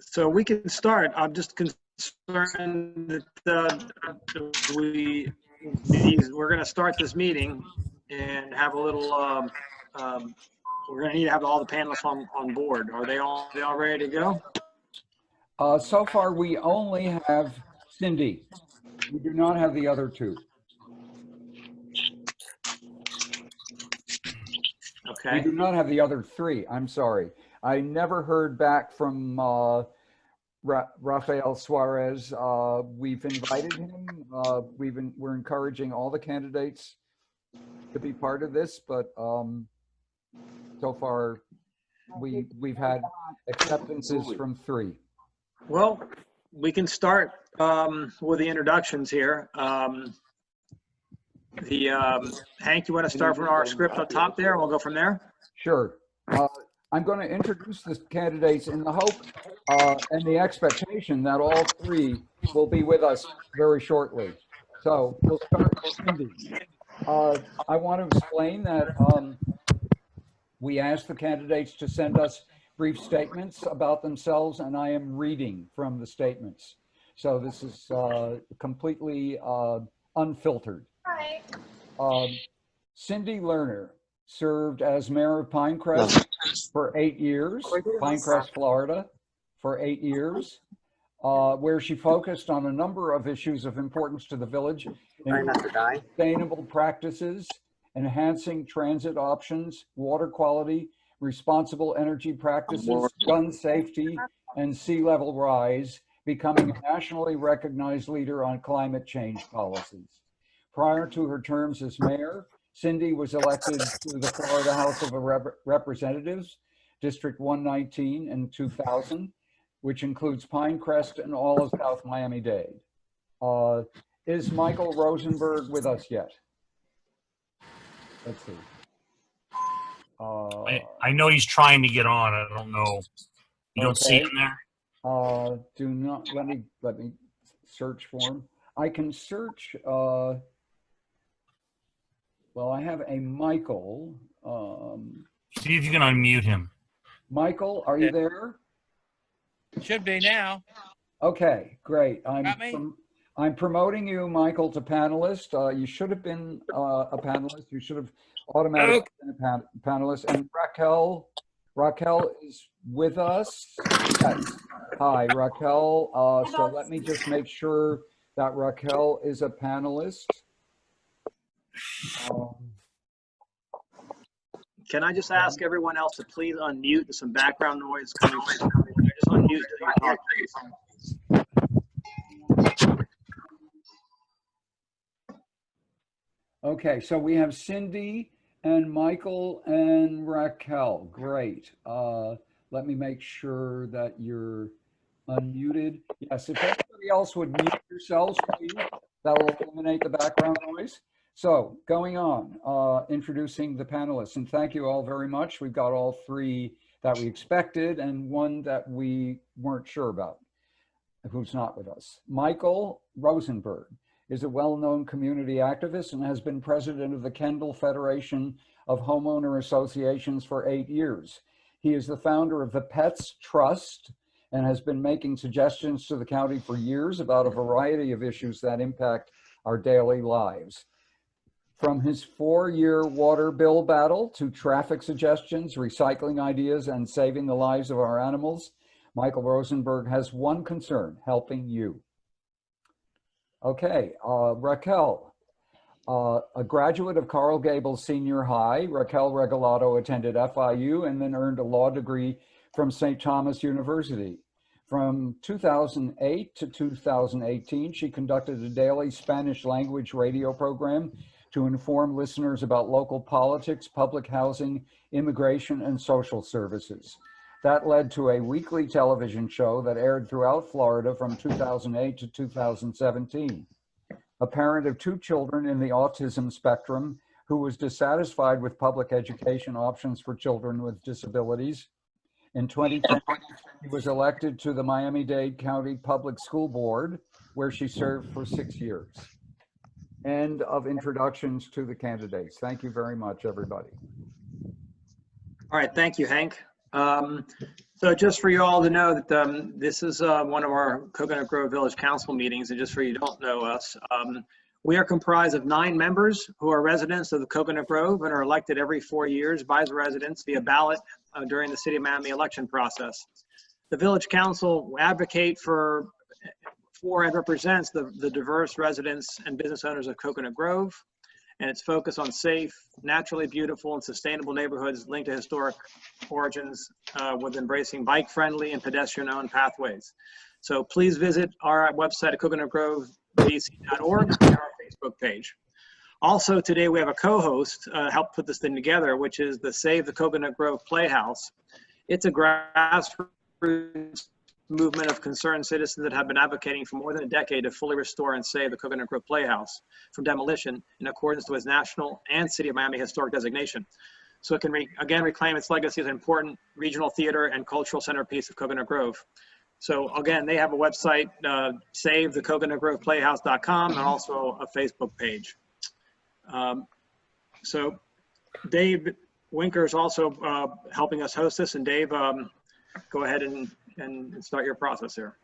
So we can start. I'm just concerned that we're going to start this meeting and have a little. We're going to need to have all the panelists on board. Are they all ready to go? So far, we only have Cindy. We do not have the other two. Okay. We do not have the other three. I'm sorry. I never heard back from Rafael Suarez. We've invited him. We're encouraging all the candidates to be part of this, but so far we've had acceptances from three. Well, we can start with the introductions here. Hank, you want to start from our script up top there, and we'll go from there? Sure. I'm going to introduce the candidates in the hope and the expectation that all three will be with us very shortly. So we'll start with Cindy. I want to explain that we asked the candidates to send us brief statements about themselves, and I am reading from the statements. So this is completely unfiltered. Hi. Cindy Lerner served as mayor of Pinecrest for 8 years, Pinecrest, Florida, for 8 years, where she focused on a number of issues of importance to the village, including sustainable practices, enhancing transit options, water quality, responsible energy practices, gun safety, and sea level rise, becoming a nationally recognized leader on climate change policies. Prior to her terms as mayor, Cindy was elected to the Florida House of Representatives, District 119 in 2000, which includes Pinecrest and all of South Miami-Dade. Is Michael Rosenberg with us yet? Let's see. I know he's trying to get on. I don't know. You don't see Okay. him there? Do not, let me search for him. I can search, well, I have a Michael. See if you can unmute him. Michael, are you there? Should be now. Okay, great. Got me? I'm promoting you, Michael, to panelist. You should have been a panelist. You should have automatically been a panelist. And Raquel is with us. Yes. Hi, Raquel. So let me just make sure that Raquel is a panelist. Can I just ask everyone else to please unmute? There's some background noise coming from somewhere. Just unmute till you talk, please. Okay, so we have Cindy and Michael and Raquel. Great. Let me make sure that you're unmuted. Yes, if everybody else would mute yourselves, please, that will eliminate the background noise. So going on, introducing the panelists, and thank you all very much. We've got all three that we expected and one that we weren't sure about, who's not with us. Michael Rosenberg is a well-known community activist and has been president of the Kendall Federation of Homeowner Associations for 8 years. He is the founder of the Pets Trust and has been making suggestions to the county for years about a variety of issues that impact our daily lives. From his 4-year water bill battle to traffic suggestions, recycling ideas, and saving the lives of our animals, Michael Rosenberg has one concern: helping you. Okay, Raquel, a graduate of Coral Gables Senior High, Raquel Regalado attended FIU and then earned a law degree from St. Thomas University. From 2008 to 2018, she conducted a daily Spanish language radio program to inform listeners about local politics, public housing, immigration, and social services. That led to a weekly television show that aired throughout Florida from 2008 to 2017. A parent of 2 children in the autism spectrum who was dissatisfied with public education options for children with disabilities. In 2010, she was elected to the Miami-Dade County Public School Board, where she served for 6 years. End of introductions to the candidates. Thank you very much, everybody. All right, thank you, Hank. So just for you all to know that this is one of our Coconut Grove Village Council meetings, and just for you who don't know us, we are comprised of 9 members who are residents of the Coconut Grove and are elected every 4 years by the residents via ballot during the City of Miami election process. The Village Council advocate for and represents the diverse residents and business owners of Coconut Grove, and its focus on safe, naturally beautiful, and sustainable neighborhoods linked to historic origins with embracing bike-friendly and pedestrian-owned pathways. So please visit our website at coconutgrovebc.org and our Facebook page. Also today we have a co-host help put this thing together, which is the Save the Coconut Grove Playhouse. It's a grassroots movement of concerned citizens that have been advocating for more than a decade to fully restore and save the Coconut Grove Playhouse from demolition in accordance with its national and City of Miami historic designation. So it can again reclaim its legacy as an important regional theater and cultural centerpiece of Coconut Grove. So again, they have a website, savethecoconutgroveplayhouse.com, and also a Facebook page. So Dave Winker is also helping us host this, and Dave, go ahead and start your process here.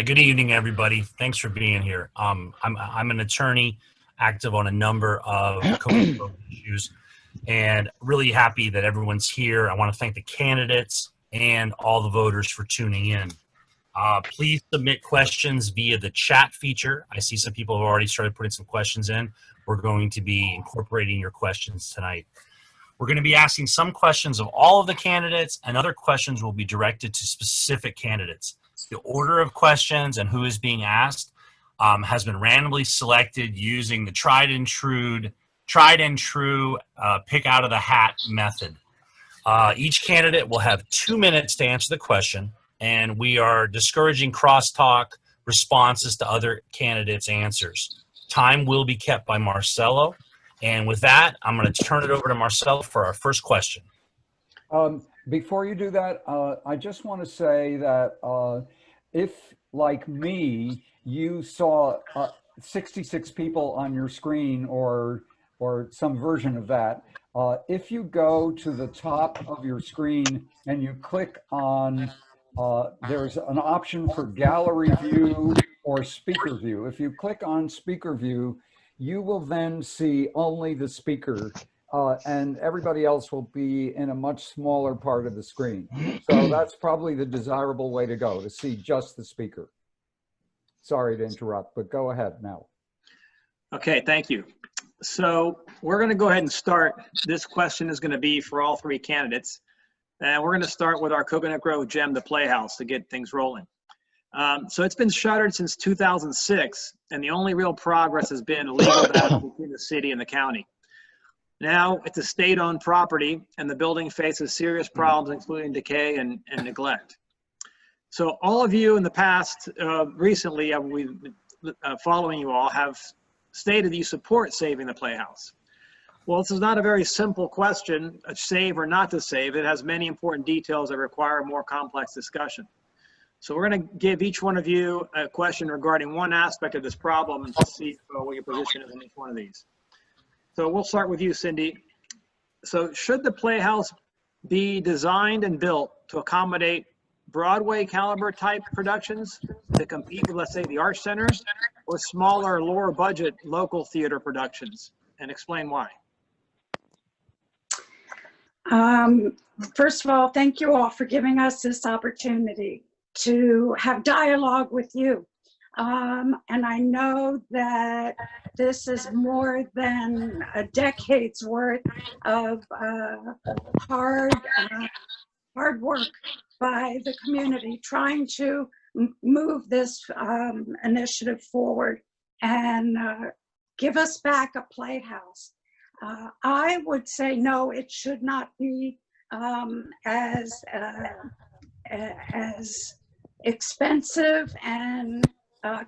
Good evening, everybody. Thanks for being here. I'm an attorney active on a number of Coconut Grove issues, and really happy that everyone's here. I want to thank the candidates and all the voters for tuning in. Please submit questions via the chat feature. I see some people have already started putting some questions in. We're going to be incorporating your questions tonight. We're going to be asking some questions of all of the candidates, and other questions will be directed to specific candidates. The order of questions and who is being asked has been randomly selected using the tried and true pick out of the hat method. Each candidate will have 2 minutes to answer the question, and we are discouraging crosstalk responses to other candidates' answers. Time will be kept by Marcelo. And with that, I'm going to turn it over to Marcelo for our first question. Before you do that, I just want to say that if, like me, you saw 66 people on your screen or some version of that, if you go to the top of your screen and you click on, there's an option for gallery view or speaker view. If you click on speaker view, you will then see only the speaker, and everybody else will be in a much smaller part of the screen. So that's probably the desirable way to go, to see just the speaker. Sorry to interrupt, but go ahead now. Okay, thank you. So we're going to go ahead and start. This question is going to be for all 3 candidates. And we're going to start with our Coconut Grove gem, the Playhouse, to get things rolling. So it's been shuttered since 2006, and the only real progress has been a legal battle between the city and the county. Now it's a state-owned property, and the building faces serious problems, including decay and neglect. So all of you in the past, recently, following you all, have stated that you support saving the Playhouse. Well, this is not a very simple question, save or not to save. It has many important details that require a more complex discussion. So we're going to give each one of you a question regarding one aspect of this problem and see what your position is on each one of these. So we'll start with you, Cindy. So should the Playhouse be designed and built to accommodate Broadway caliber type productions to compete with, let's say, the Arts Center, or smaller, lower budget local theater productions? And explain why. First of all, thank you all for giving us this opportunity to have dialogue with you. And I know that this is more than a decade's worth of hard work by the community trying to move this initiative forward and give us back a playhouse. I would say no, it should not be as expensive and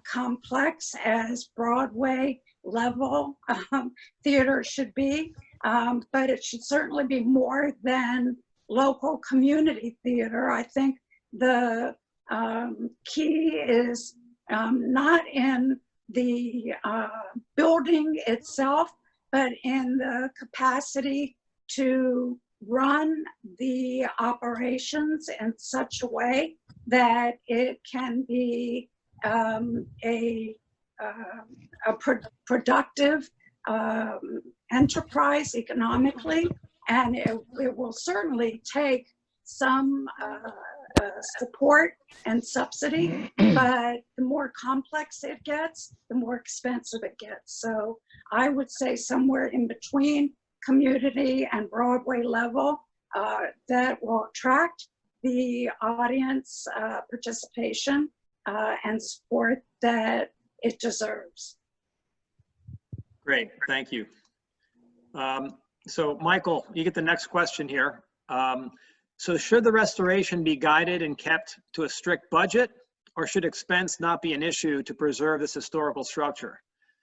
complex as Broadway level theater should be, but it should certainly be more than local community theater. I think the key is not in the building itself, but in the capacity to run the operations in such a way that it can be productive enterprise economically, and it will certainly take some support and subsidy, but the more complex it gets, the more expensive it gets. So I would say somewhere in between community and Broadway level that will attract the audience participation and support that it deserves. Great, thank you. So Michael, you get the next question here. So should the restoration be guided and kept to a strict budget, or should expense not be an issue to preserve this historical structure?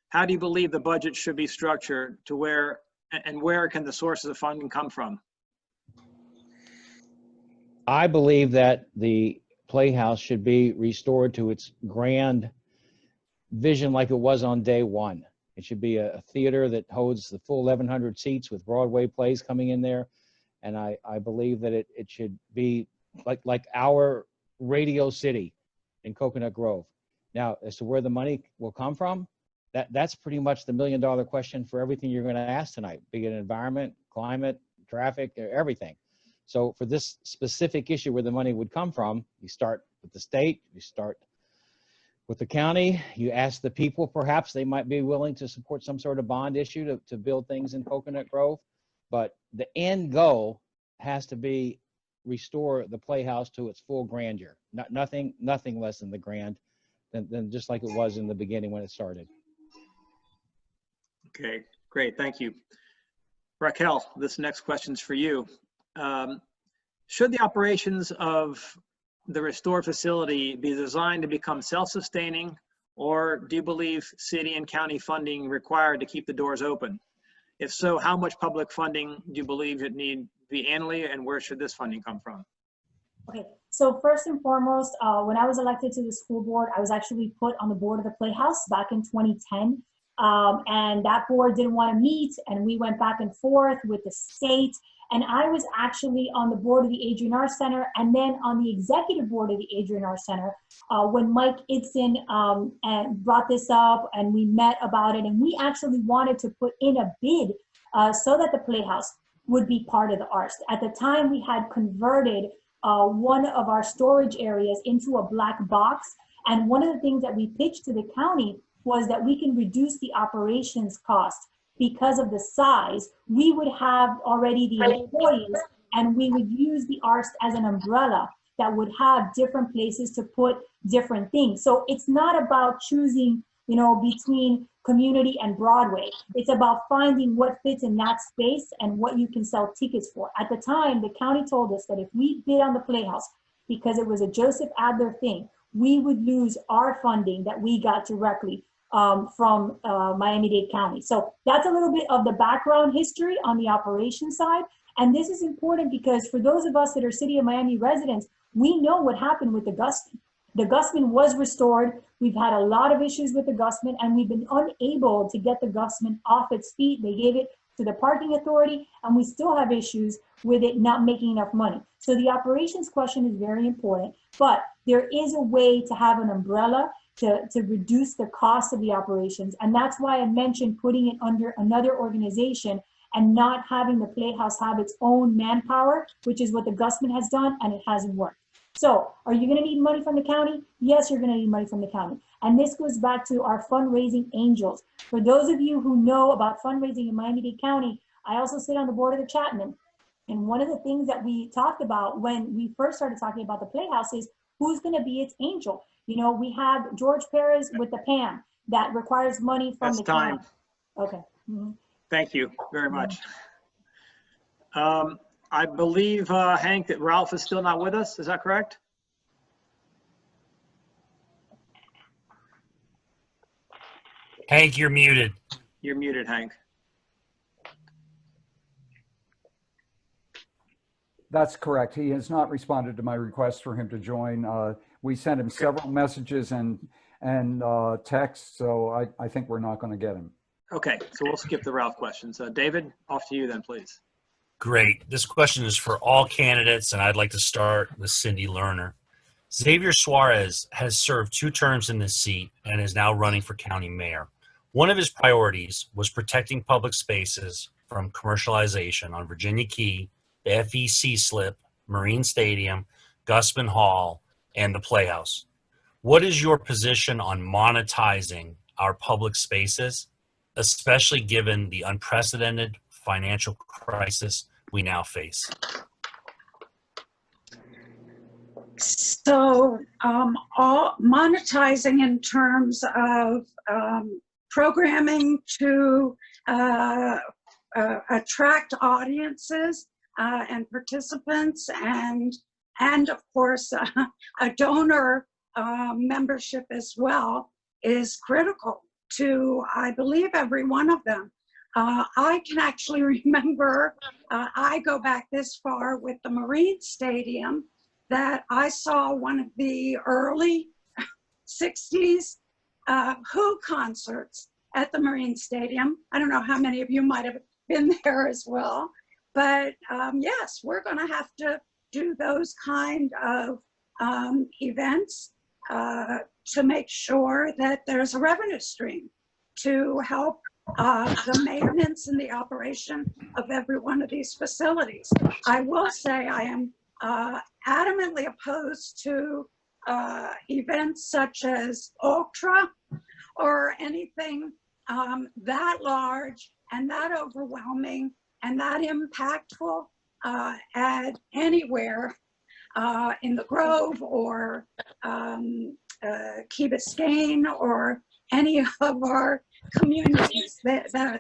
How do you believe the budget should be structured to where can the sources of funding come from? I believe that the Playhouse should be restored to its grand vision like it was on day one. It should be a theater that holds the full 1,100 seats with Broadway plays coming in there. And I believe that it should be like our Radio City in Coconut Grove. Now, as to where the money will come from, that's pretty much the million-dollar question for everything you're going to ask tonight, be it environment, climate, traffic, everything. So for this specific issue where the money would come from, you start with the state, you start with the county, you ask the people, perhaps they might be willing to support some sort of bond issue to build things in Coconut Grove. But the end goal has to be restore the Playhouse to its full grandeur. Nothing less than the grand, than just like it was in the beginning when it started. Okay, great, thank you. Raquel, this next question's for you. Should the operations of the restored facility be designed to become self-sustaining, or do you believe city and county funding required to keep the doors open? If so, how much public funding do you believe it need to be annually, and where should this funding come from? Okay, so first and foremost, when I was elected to the school board, I was actually put on the board of the Playhouse back in 2010. And that board didn't want to meet, and we went back and forth with the state. And I was actually on the board of the Adrian R. Center and then on the executive board of the Adrian R. Center when Mike Itzen and brought this up, and we met about it. And we actually wanted to put in a bid so that the Playhouse would be part of the ARST. At the time, we had converted one of our storage areas into a black box. And one of the things that we pitched to the county was that we can reduce the operations cost. Because of the size, we would have already the employees, and we would use the ARST as an umbrella that would have different places to put different things. So it's not about choosing, between community and Broadway. It's about finding what fits in that space and what you can sell tickets for. At the time, the county told us that if we bid on the Playhouse, because it was a Joseph Adler thing, we would lose our funding that we got directly from Miami-Dade County. So that's a little bit of the background history on the operations side. And this is important because for those of us that are City of Miami residents, we know what happened with the Gusman. The Gusman was restored. We've had a lot of issues with the Gusman, and we've been unable to get the Gusman off its feet. They gave it to the parking authority, and we still have issues with it not making enough money. So the operations question is very important, but there is a way to have an umbrella to reduce the cost of the operations. And that's why I mentioned putting it under another organization and not having the Playhouse have its own manpower, which is what the Gusman has done, and it hasn't worked. So are you gonna need money from the county? Yes, you're gonna need money from the county. And this goes back to our fundraising angels. For those of you who know about fundraising in Miami-Dade County, I also sit on the board of the Chapman. And one of the things that we talked about when we first started talking about the Playhouse is who's gonna be its angel? We have George Perez with the PAM that requires money from the county. Okay. Mm-hmm. Thank you very much. I believe, Hank, that Ralph is still not with us. Is that correct? Hank, you're muted. You're muted, Hank. That's correct. He has not responded to my request for him to join. We sent him several messages and texts, so I think we're not going to get him. Okay, so we'll skip the Ralph questions. David, off to you then, please. Great. This question is for all candidates, and I'd like to start with Cindy Lerner. Xavier Suarez has served 2 terms in this seat and is now running for county mayor. One of his priorities was protecting public spaces from commercialization on Virginia Key, the FEC Slip, Marine Stadium, Gusman Hall, and the Playhouse. What is your position on monetizing our public spaces, especially given the unprecedented financial crisis we now face? So all monetizing in terms of programming to attract audiences and participants, and of course a donor membership as well is critical to, I believe, every one of them. I can actually remember, I go back this far with the Marine Stadium, that I saw one of the early 60s Who concerts at the Marine Stadium. I don't know how many of you might have been there as well, but yes, we're going to have to do those kind of events to make sure that there's a revenue stream to help the maintenance and the operation of every one of these facilities. I will say I am adamantly opposed to events such as Ultra or anything that large and that overwhelming and that impactful at anywhere in the Grove or Key Biscayne or any of our communities.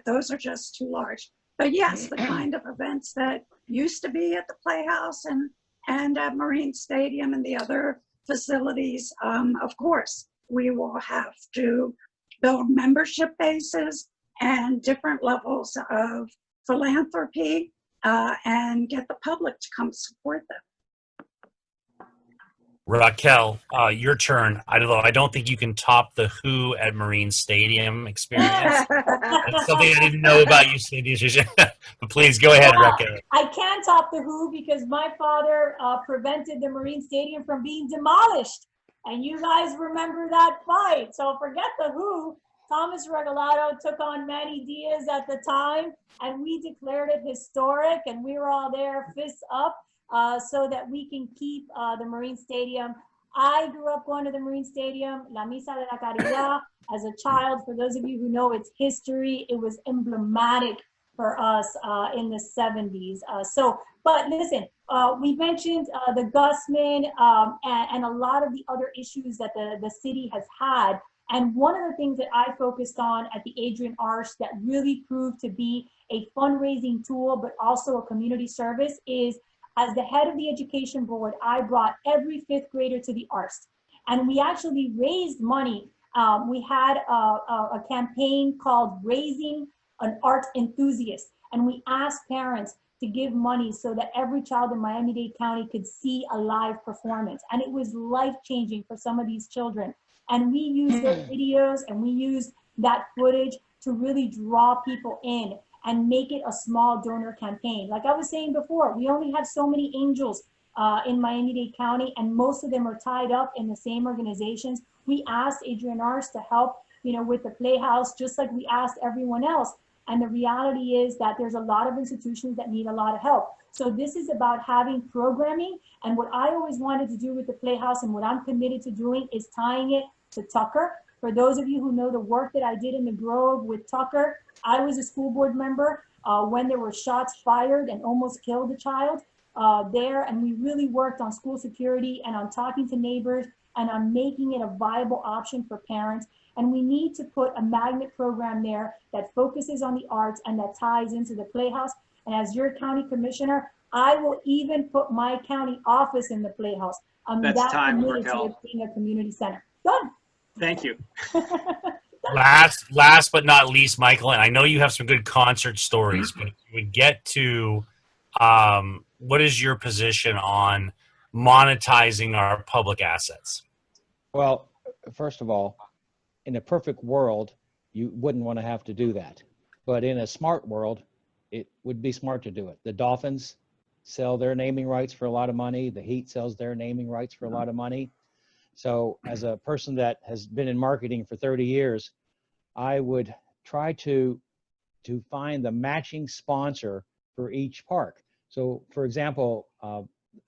Those are just too large. But yes, the kind of events that used to be at the Playhouse and at Marine Stadium and the other facilities, of course, we will have to build membership bases and different levels of philanthropy and get the public to come support them. Raquel, your turn. I don't think you can top the Who at Marine Stadium experience. That's something I didn't know about you, Cindy. But please go ahead, Raquel. I can't top the Who because my father prevented the Marine Stadium from being demolished. And you guys remember that fight. So forget the Who. Thomas Regalado took on Manny Diaz at the time, and we declared it historic, and we were all there, fists up, so that we can keep the Marine Stadium. I grew up going to the Marine Stadium, La Misa de la Caridad, as a child. For those of you who know its history, it was emblematic for us in the 70s. But listen, we mentioned the Gusman and a lot of the other issues that the city has had. And one of the things that I focused on at the Adrienne Arce that really proved to be a fundraising tool, but also a community service is, as the head of the education board, I brought every 5th grader to the Arce. And we actually raised money. We had a campaign called Raising an Art Enthusiast. And we asked parents to give money so that every child in Miami-Dade County could see a live performance. And it was life-changing for some of these children. And we used those videos and we used that footage to really draw people in and make it a small donor campaign. Like I was saying before, we only have so many angels in Miami-Dade County, and most of them are tied up in the same organizations. We asked Adrienne Arce to help, with the Playhouse, just like we asked everyone else. And the reality is that there's a lot of institutions that need a lot of help. So this is about having programming. And what I always wanted to do with the Playhouse and what I'm committed to doing is tying it to Tucker. For those of you who know the work that I did in the Grove with Tucker, I was a school board member when there were shots fired and almost killed a child there. And we really worked on school security and on talking to neighbors and on making it a viable option for parents. And we need to put a magnet program there that focuses on the arts and that ties into the Playhouse. And as your county commissioner, I will even put my county office in the Playhouse. I'm That's time, committed to Raquel. it being a community center. Done. Thank you. Last but not least, Michael, and I know you have some good concert stories, but we get to what is your position on monetizing our public assets? Well, first of all, in a perfect world, you wouldn't want to have to do that. But in a smart world, it would be smart to do it. The Dolphins sell their naming rights for a lot of money. The Heat sells their naming rights for a lot of money. So as a person that has been in marketing for 30 years, I would try to find the matching sponsor for each park. So for example,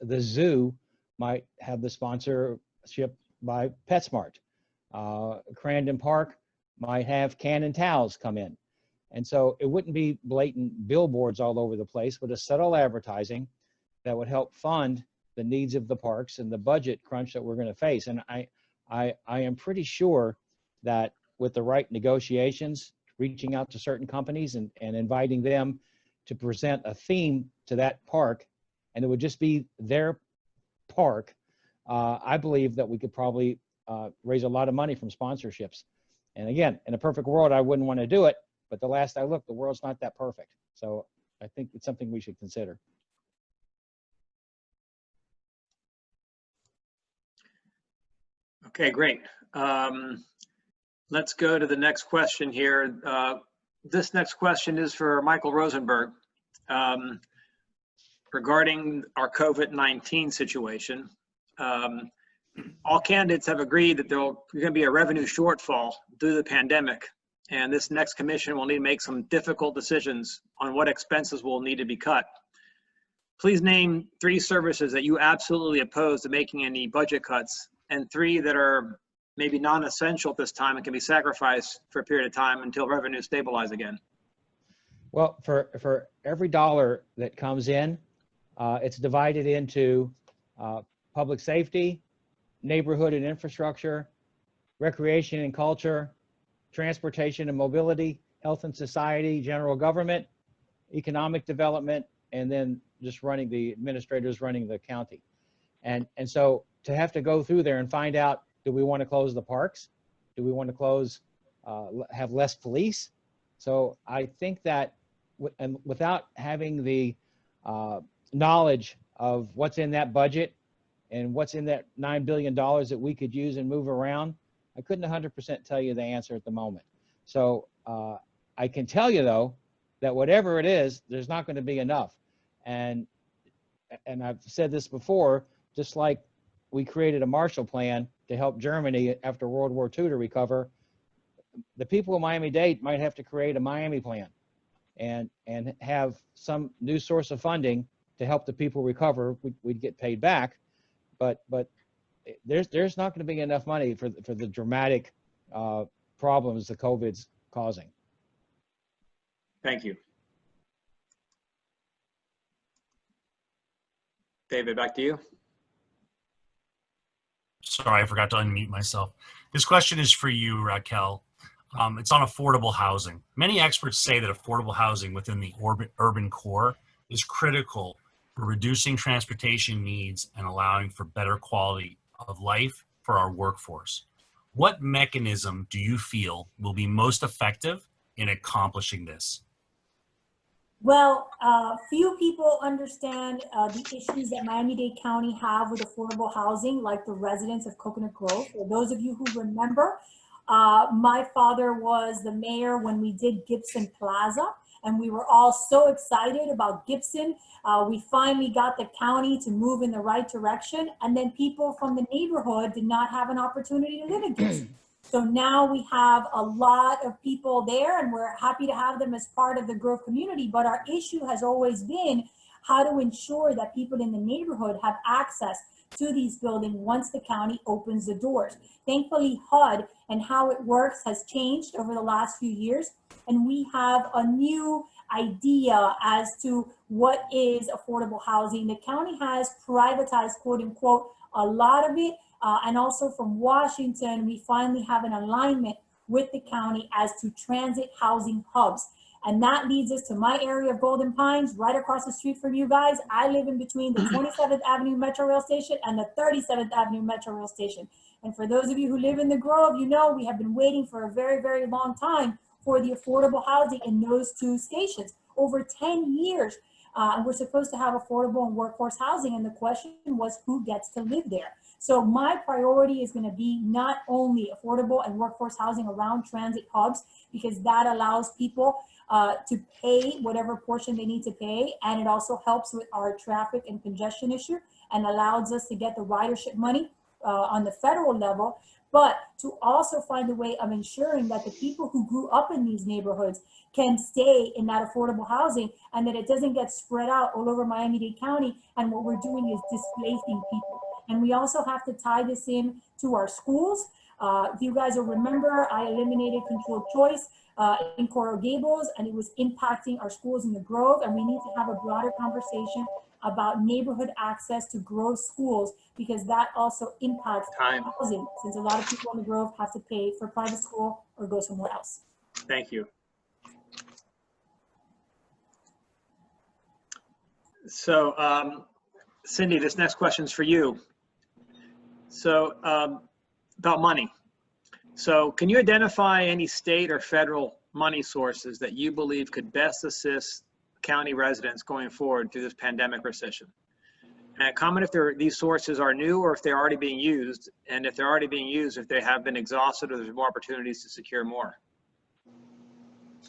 the zoo might have the sponsorship by PetSmart. Crandon Park might have Cannon Towels come in. And so it wouldn't be blatant billboards all over the place, but a subtle advertising that would help fund the needs of the parks and the budget crunch that we're going to face. And I am pretty sure that with the right negotiations, reaching out to certain companies and inviting them to present a theme to that park, and it would just be their park, I believe that we could probably raise a lot of money from sponsorships. And again, in a perfect world, I wouldn't want to do it, but the last I looked, the world's not that perfect. So I think it's something we should consider. Okay, great. Let's go to the next question here. This next question is for Michael Rosenberg regarding our COVID-19 situation. All candidates have agreed that there's going to be a revenue shortfall due to the pandemic, and this next commission will need to make some difficult decisions on what expenses will need to be cut. Please name 3 services that you absolutely oppose to making any budget cuts, and 3 that are maybe non-essential at this time and can be sacrificed for a period of time until revenue stabilize again. Well, for every dollar that comes in, it's divided into public safety, neighborhood and infrastructure, recreation and culture, transportation and mobility, health and society, general government, economic development, and then just running the administrators running the county. And so to have to go through there and find out, do we want to close the parks? Do we want to close, have less police? So I think that without having the knowledge of what's in that budget and what's in that $9 billion that we could use and move around, I couldn't 100% tell you the answer at the moment. So I can tell you though, that whatever it is, there's not going to be enough. And I've said this before, just like we created a Marshall Plan to help Germany after World War II to recover, the people of Miami-Dade might have to create a Miami Plan and have some new source of funding to help the people recover. We'd get paid back, but there's not going to be enough money for the dramatic problems the COVID's causing. Thank you. David, back to you. Sorry, I forgot to unmute myself. This question is for you, Raquel. It's on affordable housing. Many experts say that affordable housing within the urban core is critical for reducing transportation needs and allowing for better quality of life for our workforce. What mechanism do you feel will be most effective in accomplishing this? Well, few people understand the issues that Miami-Dade County have with affordable housing, like the residents of Coconut Grove. For those of you who remember, my father was the mayor when we did Gibson Plaza, and we were all so excited about Gibson. We finally got the county to move in the right direction, and then people from the neighborhood did not have an opportunity to live in Gibson. So now we have a lot of people there, and we're happy to have them as part of the Grove community. But our issue has always been how to ensure that people in the neighborhood have access to these buildings once the county opens the doors. Thankfully, HUD and how it works has changed over the last few years, and we have a new idea as to what is affordable housing. The county has privatized, quote unquote, a lot of it. And also from Washington, we finally have an alignment with the county as to transit housing hubs. And that leads us to my area of Golden Pines, right across the street from you guys. I live in between the 27th Avenue Metro Rail Station and the 37th Avenue Metro Rail Station. And for those of you who live in the Grove, you know we have been waiting for a very, very long time for the affordable housing in those 2 stations. Over 10 years, And we're supposed to have affordable and workforce housing. And the question was, who gets to live there? So my priority is going to be not only affordable and workforce housing around transit hubs, because that allows people to pay whatever portion they need to pay. And it also helps with our traffic and congestion issue and allows us to get the ridership money on the federal level, but to also find a way of ensuring that the people who grew up in these neighborhoods can stay in that affordable housing and that it doesn't get spread out all over Miami-Dade County. And what we're doing is displacing people. And we also have to tie this in to our schools. If you guys will remember, I eliminated controlled choice in Coral Gables, and it was impacting our schools in the Grove. And we need to have a broader conversation about neighborhood access to Grove schools, because that also impacts housing, since a lot of people in the Grove have to pay for private school or go somewhere else. Thank you. So, Cindy, this next question is for you. So, about money. So, can you identify any state or federal money sources that you believe could best assist county residents going forward through this pandemic recession? And comment if these sources are new or if they're already being used, and if they're already being used, if they have been exhausted or there's more opportunities to secure more.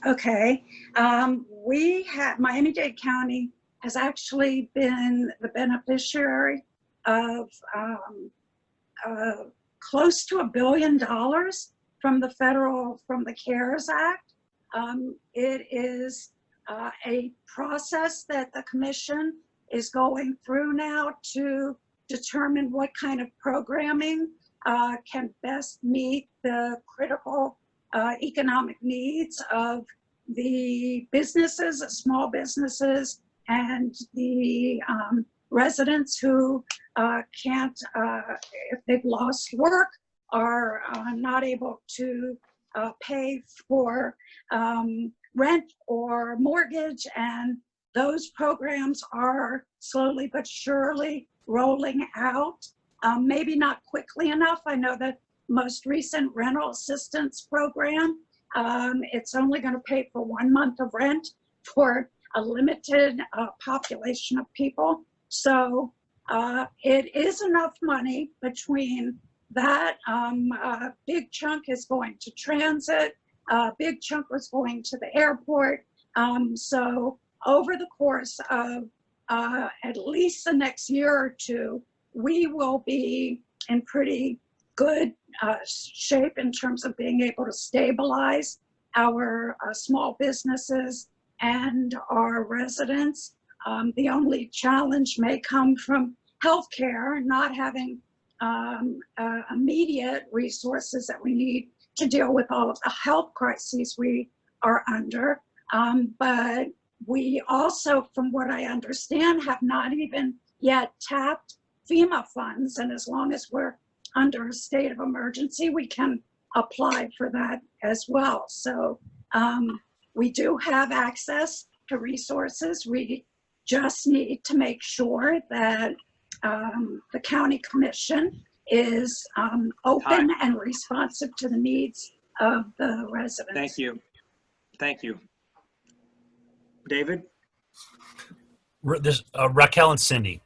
Okay, Miami-Dade County has actually been the beneficiary of close to $1 billion from the CARES Act. It is a process that the commission is going through now to determine what kind of programming can best meet the critical economic needs of the businesses, small businesses, and the residents who can't, if they've lost work, are not able to pay for rent or mortgage. And those programs are slowly but surely rolling out, maybe not quickly enough. I know that most recent rental assistance program, it's only going to pay for 1 month of rent for a limited population of people. So it is enough money between that. A big chunk is going to transit. A big chunk was going to the airport. So over the course of at least the next year or two, we will be in pretty good shape in terms of being able to stabilize our small businesses and our residents. The only challenge may come from healthcare, not having immediate resources that we need to deal with all of the health crises we are under. But we also, from what I understand, have not even yet tapped FEMA funds. And as long as we're under a state of emergency, we can apply for that as well. So we do have access to resources. We just need to make sure that the county commission is open and responsive to the needs of the residents. Thank you. Thank you. David? Raquel and Cindy,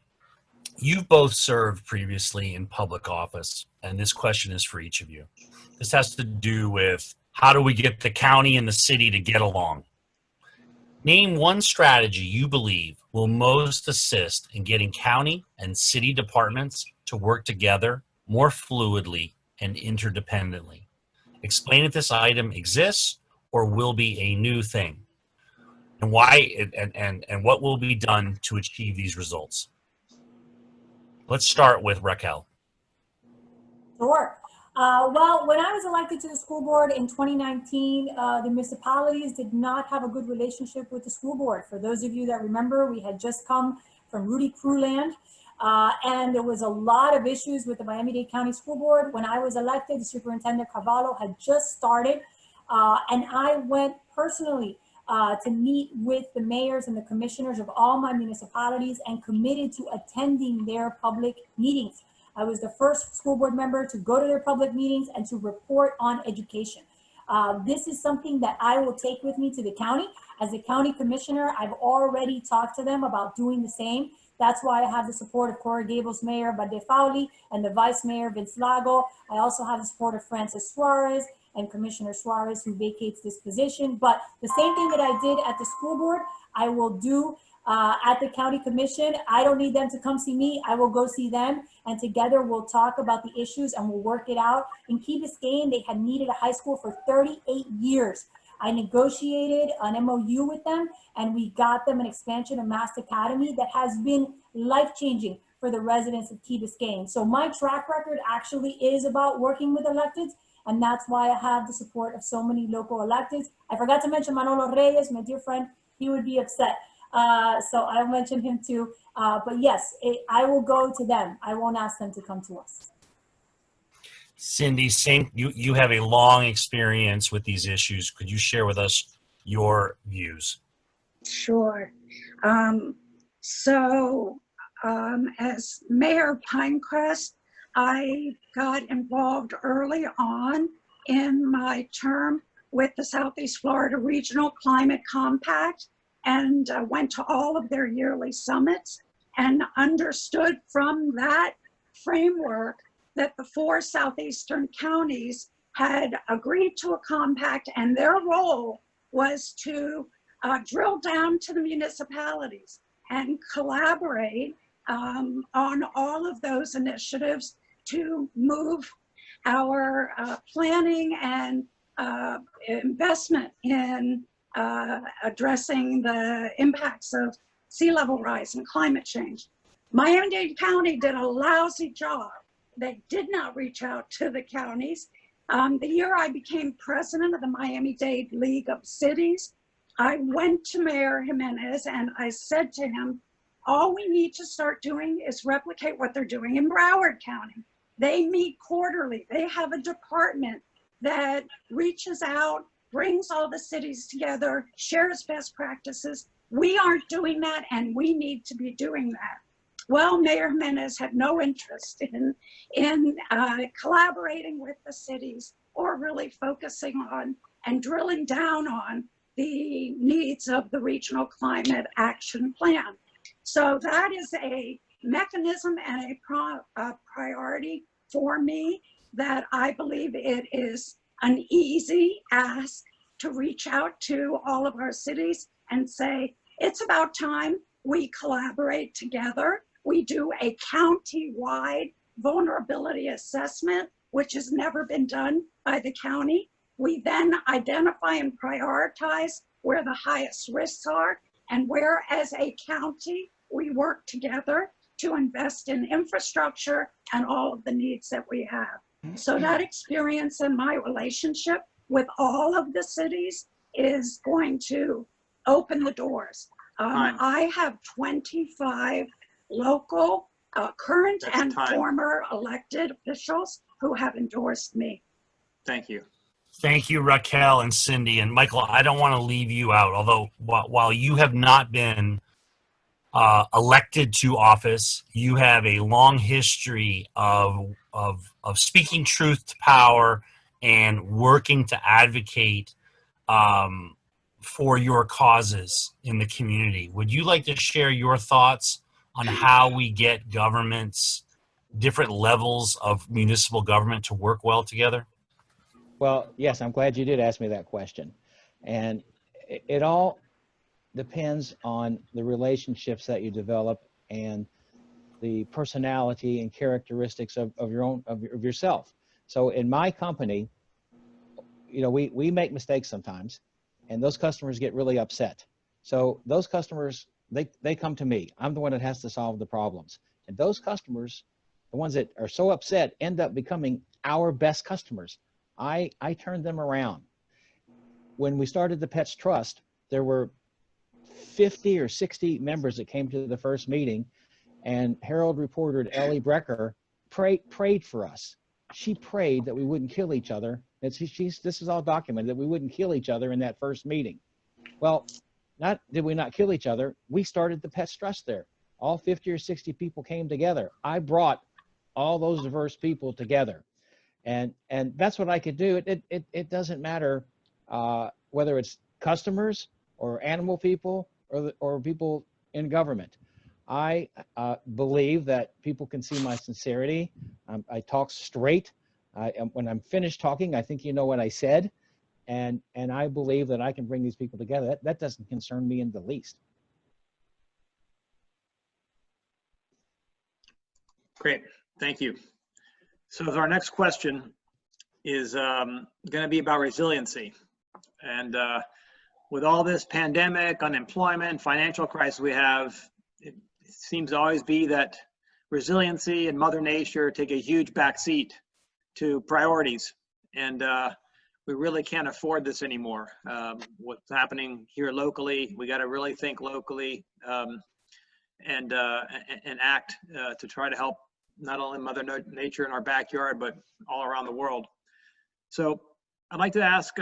you've both served previously in public office, and this question is for each of you. This has to do with how do we get the county and the city to get along? Name one strategy you believe will most assist in getting county and city departments to work together more fluidly and interdependently. Explain if this item exists or will be a new thing, and why and what will be done to achieve these results. Let's start with Raquel. Sure. Well, when I was elected to the school board in 2019, the municipalities did not have a good relationship with the school board. For those of you that remember, we had just come from Rudy Crew land, and there was a lot of issues with the Miami-Dade County School Board. When I was elected, Superintendent Carvalho had just started, and I went personally to meet with the mayors and the commissioners of all my municipalities and committed to attending their public meetings. I was the first school board member to go to their public meetings and to report on education. This is something that I will take with me to the county. As a county commissioner, I've already talked to them about doing the same. That's why I have the support of Coral Gables Mayor Bade Fauli and the Vice Mayor Vince Lago. I also have the support of Francis Suarez and Commissioner Suarez, who vacates this position. But the same thing that I did at the school board, I will do at the county commission. I don't need them to come see me. I will go see them, and together we'll talk about the issues and we'll work it out. In Key Biscayne, they had needed a high school for 38 years. I negotiated an MOU with them, and we got them an expansion of Mast Academy that has been life-changing for the residents of Key Biscayne. So my track record actually is about working with electeds, and that's why I have the support of so many local electeds. I forgot to mention Manolo Reyes, my dear friend. He would be upset. So I'll mention him too. But yes, I will go to them. I won't ask them to come to us. Cindy, you have a long experience with these issues. Could you share with us your views? Sure. As Mayor Pinecrest, I got involved early on in my term with the Southeast Florida Regional Climate Compact, and went to all of their yearly summits and understood from that framework that the 4 southeastern counties had agreed to a compact, and their role was to drill down to the municipalities and collaborate on all of those initiatives to move our planning and investment in addressing the impacts of sea level rise and climate change. Miami-Dade County did a lousy job. They did not reach out to the counties. The year I became president of the Miami-Dade League of Cities, I went to Mayor Jimenez and I said to him, all we need to start doing is replicate what they're doing in Broward County. They meet quarterly. They have a department that reaches out, brings all the cities together, shares best practices. We aren't doing that, and we need to be doing that. Well, Mayor Jimenez had no interest in collaborating with the cities or really focusing on and drilling down on the needs of the Regional Climate Action Plan. So that is a mechanism and a priority for me that I believe it is an easy ask to reach out to all of our cities and say, it's about time we collaborate together. We do a county-wide vulnerability assessment, which has never been done by the county. We then identify and prioritize where the highest risks are, and where as a county, we work together to invest in infrastructure and all of the needs that we have. So that experience and my relationship with all of the cities is going to open the doors. I have 25 local, current and former elected officials who have endorsed me. Thank you. Thank you, Raquel and Cindy. And Michael, I don't want to leave you out, although while you have not been elected to office, you have a long history of speaking truth to power and working to advocate for your causes in the community. Would you like to share your thoughts on how we get governments, different levels of municipal government to work well together? Well, yes, I'm glad you did ask me that question. And it all depends on the relationships that you develop and the personality and characteristics of yourself. So in my company, you know, we make mistakes sometimes, and those customers get really upset. So those customers, they come to me. I'm the one that has to solve the problems. And those customers, the ones that are so upset, end up becoming our best customers. I turned them around. When we started the Pets Trust, there were 50 or 60 members that came to the first meeting, and Herald reporter Ellie Brecker prayed for us. She prayed that we wouldn't kill each other. This is all documented, that we wouldn't kill each other in that first meeting. Well, not did we not kill each other, we started the Pets Trust there. All 50 or 60 people came together. I brought all those diverse people together. And that's what I could do. It doesn't matter whether it's customers or animal people or people in government. I believe that people can see my sincerity. I talk straight. When I'm finished talking, I think you know what I said. And I believe that I can bring these people together. That doesn't concern me in the least. Great, thank you. So our next question is going to be about resiliency. And with all this pandemic, unemployment, financial crisis we have, it seems to always be that resiliency and Mother Nature take a huge backseat to priorities. And we really can't afford this anymore. What's happening here locally, we got to really think locally and act to try to help not only Mother Nature in our backyard, but all around the world. So I'd like to ask,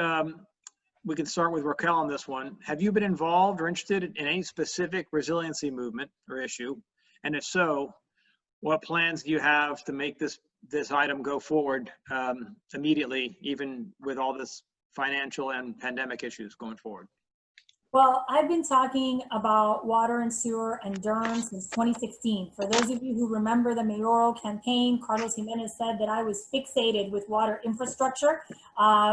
we can start with Raquel on this one. Have you been involved or interested in any specific resiliency movement or issue? And if so, what plans do you have to make this item go forward immediately, even with all this financial and pandemic issues going forward? Well, I've been talking about water and sewer and DERN since 2016. For those of you who remember the mayoral campaign, Carlos Jimenez said that I was fixated with water infrastructure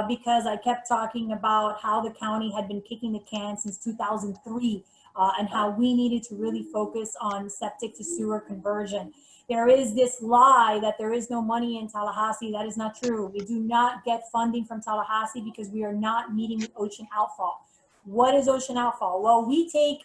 because I kept talking about how the county had been kicking the can since 2003 and how we needed to really focus on septic to sewer conversion. There is this lie that there is no money in Tallahassee. That is not true. We do not get funding from Tallahassee because we are not meeting the ocean outfall. What is ocean outfall? Well, we take,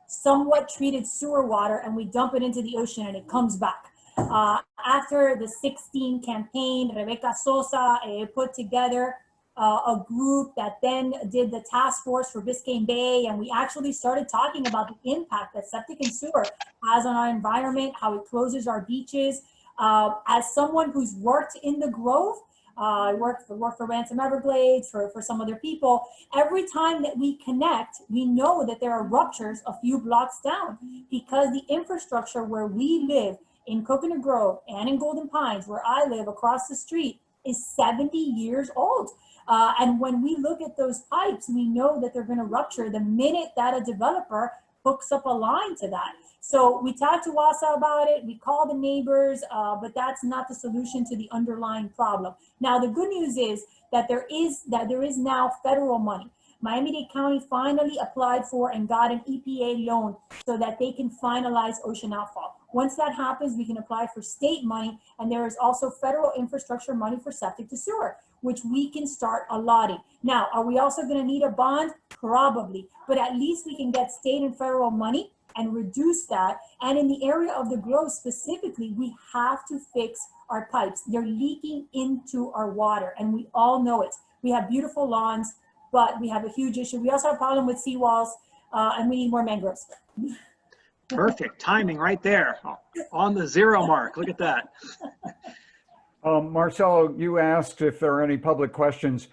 somewhat treated sewer water and we dump it into the ocean and it comes back. After the 2016 campaign, Rebecca Sosa put together a group that then did the task force for Biscayne Bay, and we actually started talking about the impact that septic and sewer has on our environment, how it closes our beaches. As someone who's worked in the Grove, I work for Ransom Everglades, for some other people. Every time that we connect, we know that there are ruptures a few blocks down because the infrastructure where we live in Coconut Grove and in Golden Pines, where I live across the street, is 70 years old. And when we look at those pipes, we know that they're going to rupture the minute that a developer hooks up a line to that. So we talked to WASA about it, we called the neighbors, but that's not the solution to the underlying problem. Now, the good news is that there is now federal money. Miami-Dade County finally applied for and got an EPA loan so that they can finalize ocean outfall. Once that happens, we can apply for state money, and there is also federal infrastructure money for septic to sewer, which we can start allotting. Now, are we also going to need a bond? Probably, but at least we can get state and federal money and reduce that. And in the area of the Grove specifically, we have to fix our pipes. They're leaking into our water, and we all know it. We have beautiful lawns, but we have a huge issue. We also have a problem with seawalls, and we need more mangroves. Perfect timing right there, on the 0 mark. Look at that. Marcelo, you asked if there are any public questions.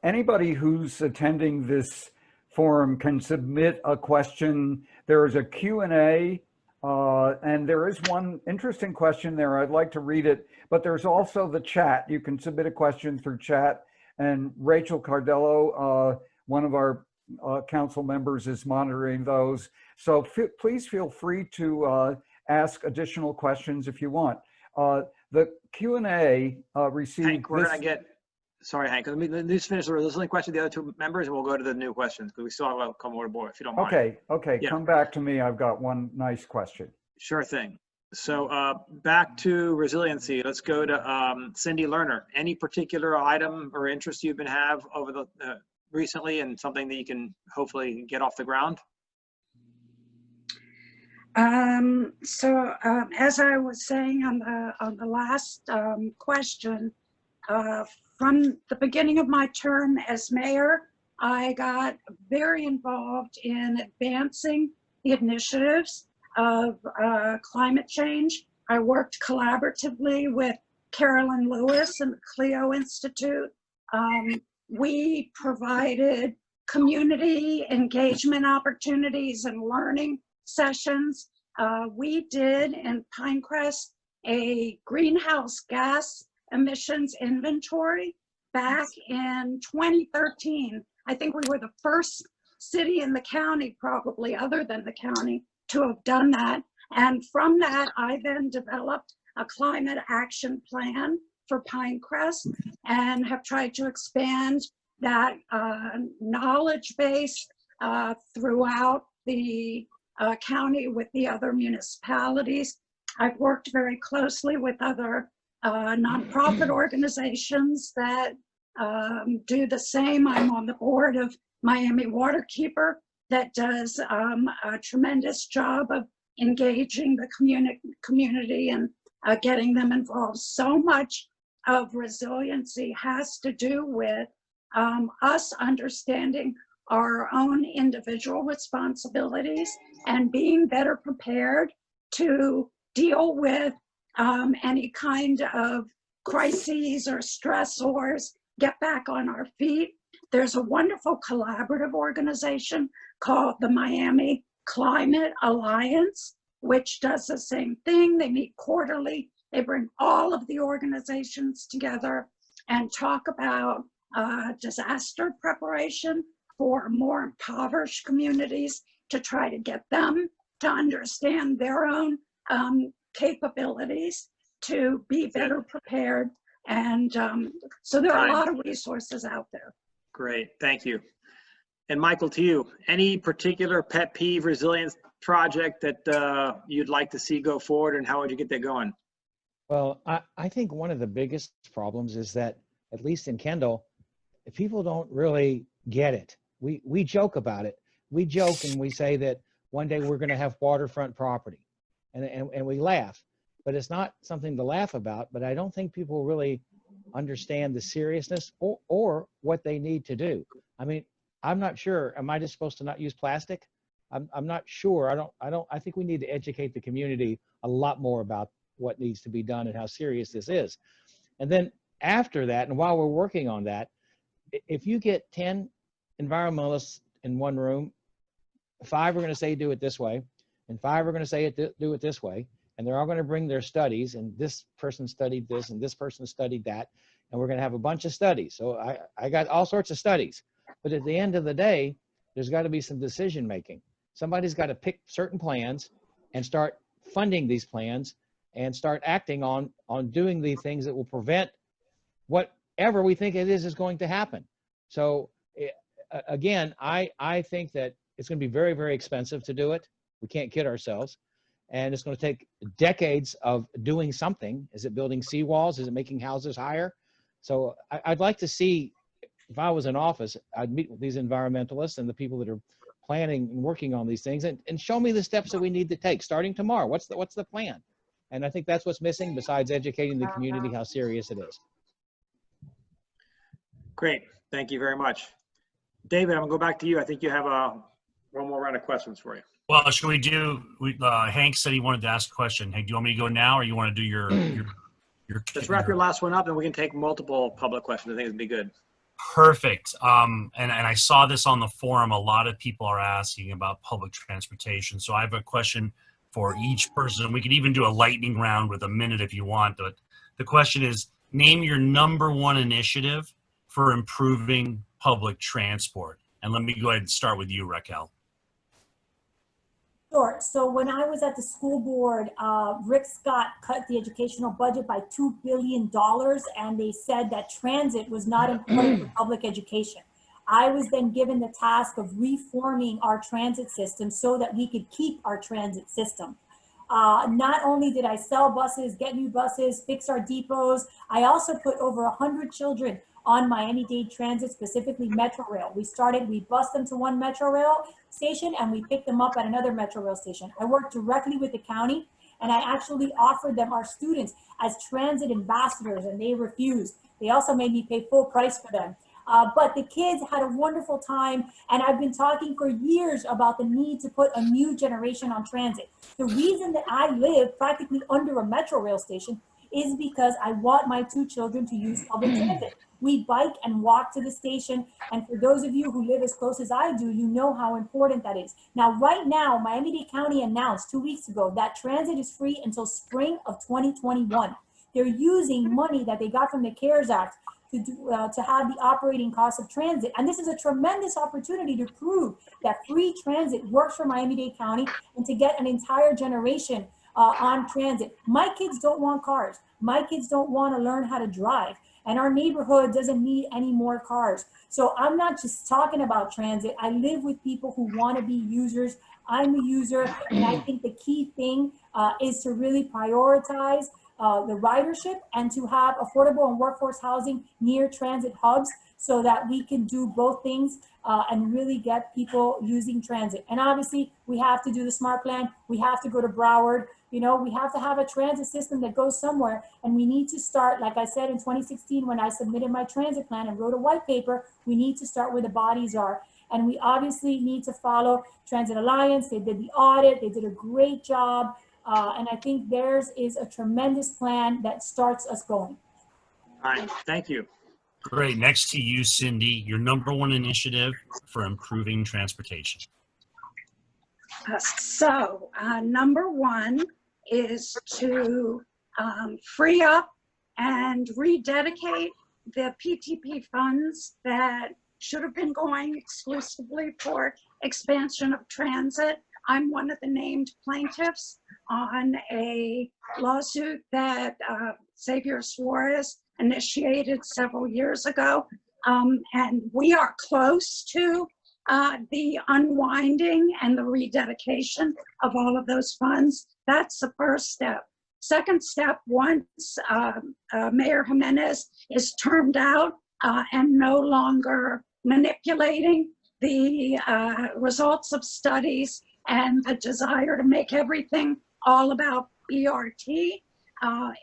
Anybody who's attending this forum can submit a question. There is a Q&A, and there is one interesting question there. I'd like to read it, but there's also the chat. You can submit a question through chat, and Rachel Cardello, one of our council members, is monitoring those. So please feel free to ask additional questions if you want. The Q&A received Hank, we're going to get, sorry, Hank, let me just finish the listening question to the other two members, and we'll go to the new questions, because we still have a couple more board, if you don't mind. Okay, Yeah. Come back to me. I've got one nice question. Sure thing. So back to resiliency. Let's go to Cindy Lerner. Any particular item or interest you've been have over the recently, and something that you can hopefully get off the ground? As I was saying on the last question, from the beginning of my term as mayor, I got very involved in advancing the initiatives of climate change. I worked collaboratively with Carolyn Lewis and the Clio Institute. We provided community engagement opportunities and learning sessions. We did in Pinecrest a greenhouse gas emissions inventory back in 2013. I think we were the first city in the county, probably other than the county, to have done that. And from that, I then developed a climate action plan for Pinecrest and have tried to expand that knowledge base throughout the county with the other municipalities. I've worked very closely with other nonprofit organizations that do the same. I'm on the board of Miami Waterkeeper that does a tremendous job of engaging the community and getting them involved. So much of resiliency has to do with us understanding our own individual responsibilities and being better prepared to deal with any kind of crises or stressors, get back on our feet. There's a wonderful collaborative organization called the Miami Climate Alliance, which does the same thing. They meet quarterly. They bring all of the organizations together and talk about disaster preparation for more impoverished communities to try to get them to understand their own capabilities to be better prepared. And so there are a lot of resources out there. Great, thank you. And Michael, to you, any particular pet peeve resilience project that you'd like to see go forward, and how would you get that going? Well, I think one of the biggest problems is that, at least in Kendall, people don't really get it. We joke about it. We joke and we say that one day we're going to have waterfront property, and we laugh, but it's not something to laugh about. But I don't think people really understand the seriousness or what they need to do. I mean, I'm not sure. Am I just supposed to not use plastic? I'm not sure. I think we need to educate the community a lot more about what needs to be done and how serious this is. And then after that, and while we're working on that, if you get 10 environmentalists in one room, 5 are going to say do it this way, and 5 are going to say do it this way, and they're all going to bring their studies, and this person studied this, and this person studied that, and we're going to have a bunch of studies. So I got all sorts of studies. But at the end of the day, there's got to be some decision making. Somebody's got to pick certain plans and start funding these plans and start acting on doing the things that will prevent whatever we think it is going to happen. So again, I think that it's going to be very, very expensive to do it. We can't kid ourselves. And it's going to take decades of doing something. Is it building seawalls? Is it making houses higher? So I'd like to see, if I was in office, I'd meet with these environmentalists and the people that are planning and working on these things and show me the steps that we need to take starting tomorrow. What's the plan? And I think that's what's missing, besides educating the community how serious it is. Great, thank you very much. David, I'm gonna go back to you. I think you have one more round of questions for you. Well, should we do, Hank said he wanted to ask a question. Hank, do you want me to go now, or you want to do your Let's wrap your last one up, and we can take multiple public questions. I think it'd be good. Perfect. And I saw this on the forum. A lot of people are asking about public transportation. So I have a question for each person. We could even do a lightning round with a minute if you want. But the question is, name your #1 initiative for improving public transport. And let me go ahead and start with you, Raquel. Sure. So when I was at the school board, Rick Scott cut the educational budget by $2 billion, and they said that transit was not important for public education. I was then given the task of reforming our transit system so that we could keep our transit system. Not only did I sell buses, get new buses, fix our depots, I also put over 100 children on Miami-Dade Transit, specifically Metro Rail. We bused them to one Metro Rail station and we picked them up at another Metro Rail station. I worked directly with the county, and I actually offered them our students as transit ambassadors, and they refused. They also made me pay full price for them. But the kids had a wonderful time, and I've been talking for years about the need to put a new generation on transit. The reason that I live practically under a Metro Rail station is because I want my 2 children to use public transit. We bike and walk to the station, and for those of you who live as close as I do, you know how important that is. Now, right now, Miami-Dade County announced 2 weeks ago that transit is free until spring of 2021. They're using money that they got from the CARES Act to to have the operating costs of transit. And this is a tremendous opportunity to prove that free transit works for Miami-Dade County and to get an entire generation on transit. My kids don't want cars. My kids don't want to learn how to drive. And our neighborhood doesn't need any more cars. So I'm not just talking about transit. I live with people who want to be users. I'm a user. And I think the key thing is to really prioritize the ridership and to have affordable and workforce housing near transit hubs so that we can do both things and really get people using transit. And obviously we have to do the SMART plan. We have to go to Broward. You know, we have to have a transit system that goes somewhere. And we need to start, like I said, in 2016, when I submitted my transit plan and wrote a white paper, we need to start where the bodies are. And we obviously need to follow Transit Alliance. They did the audit. They did a great job. And I think theirs is a tremendous plan that starts us going. All right, thank you. Great. Next to you, Cindy, your number one initiative for improving transportation. Number one is to free up and rededicate the PTP funds that should have been going exclusively for expansion of transit. I'm one of the named plaintiffs on a lawsuit that Xavier Suarez initiated several years ago. And we are close to the unwinding and the rededication of all of those funds. That's the first step. Second step, once Mayor Jimenez is termed out and no longer manipulating the results of studies and the desire to make everything all about BRT,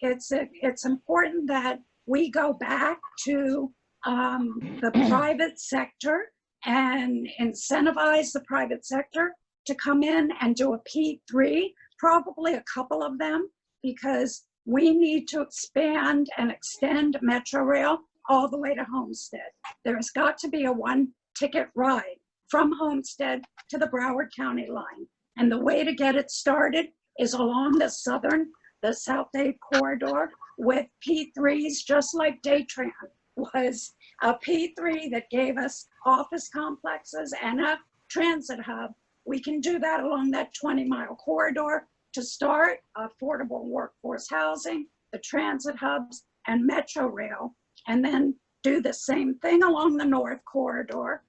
it's important that we go back to the private sector and incentivize the private sector to come in and do a P3, probably a couple of them, because we need to expand and extend Metro Rail all the way to Homestead. There's got to be a one-ticket ride from Homestead to the Broward County line. And the way to get it started is along the South Dade corridor with P3s, just like Daytran was a P3 that gave us office complexes and a transit hub. We can do that along that 20-mile corridor to start affordable workforce housing, the transit hubs, and Metro Rail, and then do the same thing along the North Corridor.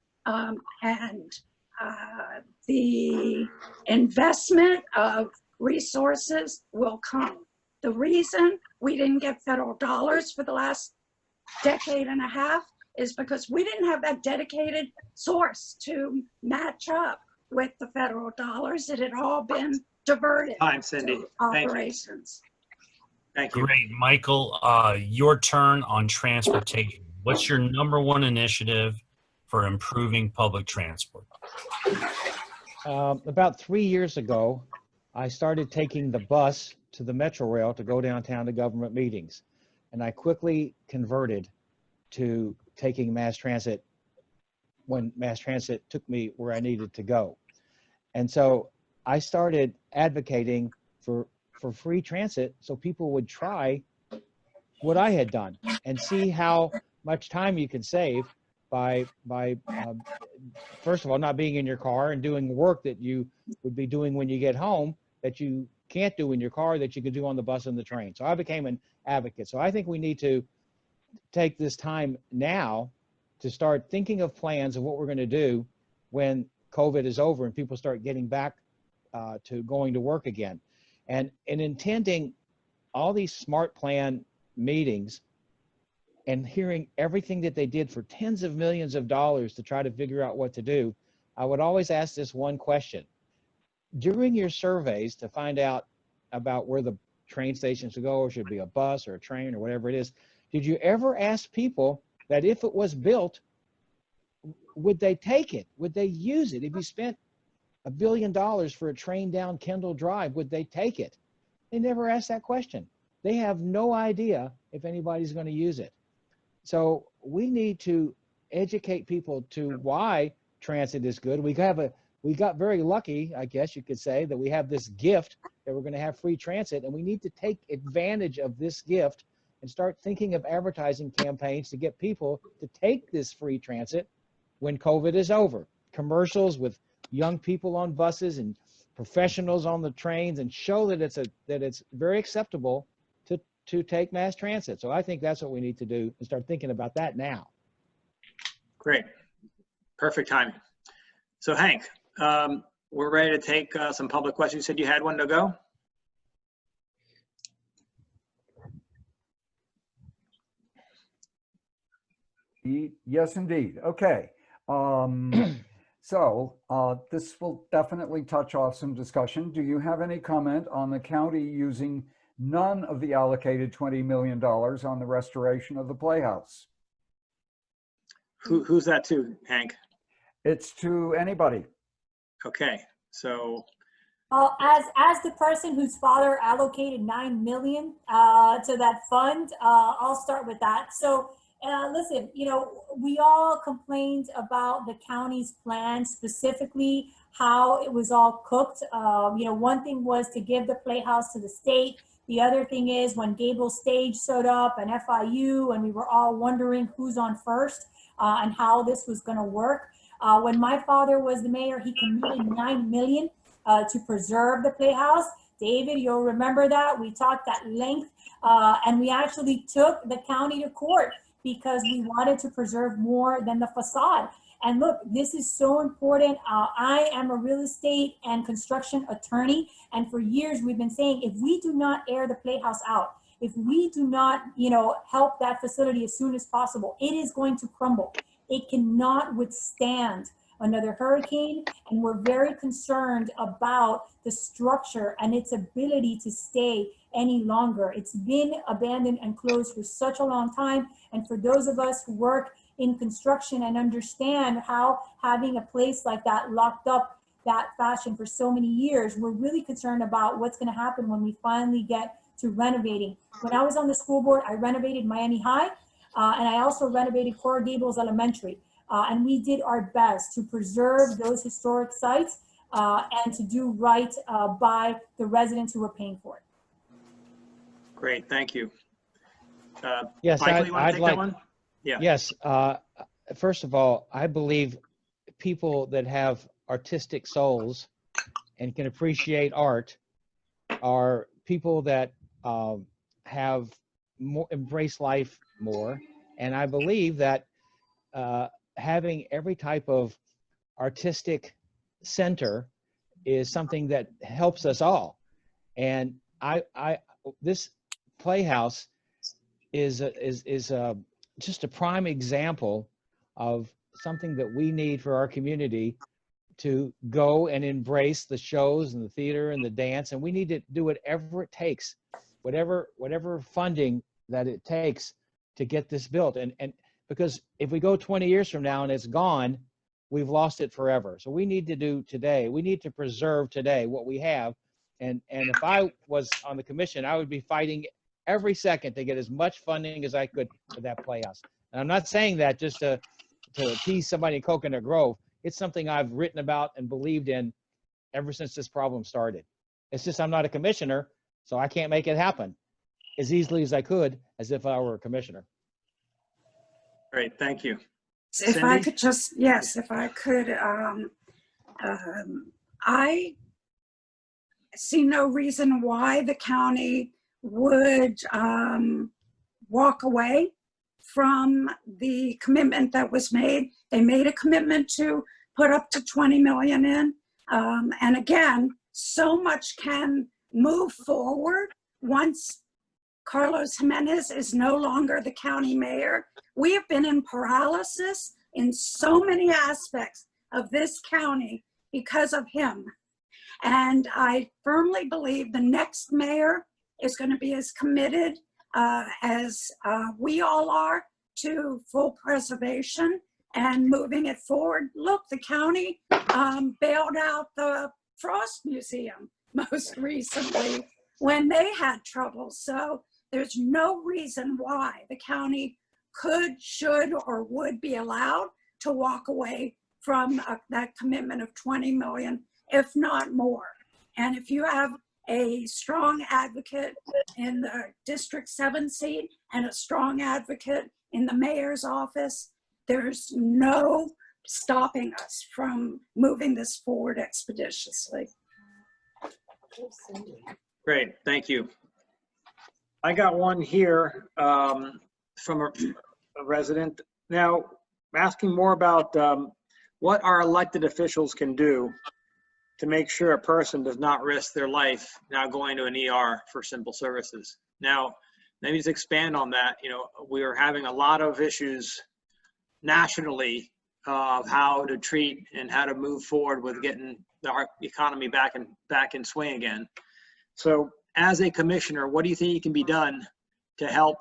The investment of resources will come. The reason we didn't get federal dollars for the last decade and a half is because we didn't have that dedicated source to match up with the federal dollars. It had all been diverted Time, Cindy. to Thank you. operations. Thank you. Great. Michael, your turn on transportation. What's your number one initiative for improving public transport? About 3 years ago, I started taking the bus to the Metro Rail to go downtown to government meetings. And I quickly converted to taking mass transit when mass transit took me where I needed to go. And so I started advocating for free transit so people would try what I had done and see how much time you could save by first of all, not being in your car and doing work that you would be doing when you get home that you can't do in your car that you could do on the bus and the train. So I became an advocate. So I think we need to take this time now to start thinking of plans of what we're going to do when COVID is over and people start getting back to going to work again. And in attending all these SMART plan meetings and hearing everything that they did for tens of millions of dollars to try to figure out what to do, I would always ask this one question. During your surveys to find out about where the train stations should go, or should be a bus or a train or whatever it is, did you ever ask people that if it was built, would they take it? Would they use it? If you spent $1 billion for a train down Kendall Drive, would they take it? They never asked that question. They have no idea if anybody's going to use it. So we need to educate people to why transit is good. We got very lucky, I guess you could say, that we have this gift that we're going to have free transit, and we need to take advantage of this gift and start thinking of advertising campaigns to get people to take this free transit when COVID is over. Commercials with young people on buses and professionals on the trains, and show that it's very acceptable to take mass transit. So I think that's what we need to do, and start thinking about that now. Great. Perfect timing. So Hank, we're ready to take some public questions. You said you had one to go? Yes, indeed. Okay. So this will definitely touch off some discussion. Do you have any comment on the county using none of the allocated $20 million on the restoration of the Playhouse? Who's that to, Hank? It's to anybody. Okay, so As the person whose father allocated $9 million to that fund, I'll start with that. So listen, we all complained about the county's plan, specifically how it was all cooked. One thing was to give the Playhouse to the state. The other thing is when Gable Stage showed up and FIU, and we were all wondering who's on first and how this was going to work. When my father was the mayor, he committed $9 million to preserve the Playhouse. David, you'll remember that. We talked at length, and we actually took the county to court because we wanted to preserve more than the facade. And look, this is so important. I am a real estate and construction attorney, and for years we've been saying, if we do not air the Playhouse out, if we do not, help that facility as soon as possible, it is going to crumble. It cannot withstand another hurricane, and we're very concerned about the structure and its ability to stay any longer. It's been abandoned and closed for such a long time, and for those of us who work in construction and understand how having a place like that locked up that fashion for so many years, we're really concerned about what's going to happen when we finally get to renovating. When I was on the school board, I renovated Miami High, and I also renovated Coral Gables Elementary. And we did our best to preserve those historic sites and to do right by the residents who were paying for it. great, thank you. Yes, Michael, you want to I'd take like. that one? Yeah. Yes. First of all, I believe people that have artistic souls and can appreciate art are people that have more embrace life more. And I believe that having every type of artistic center is something that helps us all. And this Playhouse is just a prime example of something that we need for our community to go and embrace the shows and the theater and the dance. And we need to do whatever it takes, whatever funding that it takes to get this built. And because if we go 20 years from now and it's gone, we've lost it forever. So we need to do today. We need to preserve today what we have. And if I was on the commission, I would be fighting every second to get as much funding as I could for that Playhouse. And I'm not saying that just to appease somebody in Coconut Grove. It's something I've written about and believed in ever since this problem started. It's just I'm not a commissioner, so I can't make it happen as easily as I could as if I were a commissioner. Great, thank you. If I Cindy? could just, yes, if I could, I see no reason why the county would walk away from the commitment that was made. They made a commitment to put up to 20 million in. And again, so much can move forward once Carlos Jimenez is no longer the county mayor. We have been in paralysis in so many aspects of this county because of him. And I firmly believe the next mayor is going to be as committed as we all are to full preservation and moving it forward. Look, the county bailed out the Frost Museum most recently when they had trouble. So there's no reason why the county could, should, or would be allowed to walk away from that commitment of 20 million, if not more. And if you have a strong advocate in the District 7 seat and a strong advocate in the mayor's office. There's no stopping us from moving this forward expeditiously. Great, thank you. I got one here from a resident. Now, asking more about what our elected officials can do to make sure a person does not risk their life now going to an ER for simple services. Now, maybe just expand on that. You know, we are having a lot of issues nationally of how to treat and how to move forward with getting our economy back in swing again. So as a commissioner, what do you think can be done to help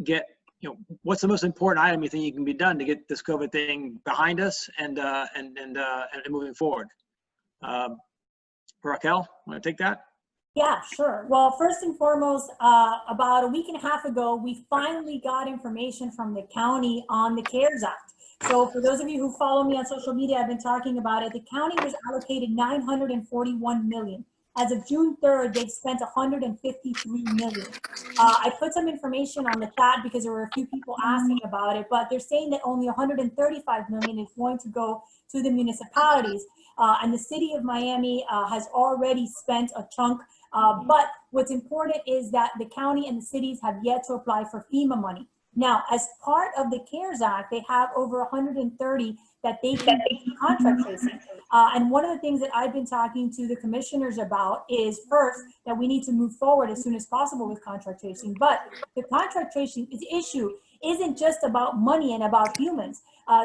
get, you know, what's the most important item you think you can be done to get this COVID thing behind us and moving forward? Raquel, want to take that? Yeah, sure. Well, first and foremost, about a week and a half ago, we finally got information from the county on the CARES Act. So for those of you who follow me on social media, I've been talking about it. The county was allocated $941 million. As of June 3rd, they've spent $153 million. I put some information on the chat because there were a few people asking about it, but they're saying that only $135 million is going to go to the municipalities. And the city of Miami has already spent a chunk. But what's important is that the county and the cities have yet to apply for FEMA money. Now, as part of the CARES Act, they have over 130 that they can do contract tracing. And one of the things that I've been talking to the commissioners about is first that we need to move forward as soon as possible with contract tracing. But the contract tracing issue isn't just about money and about humans.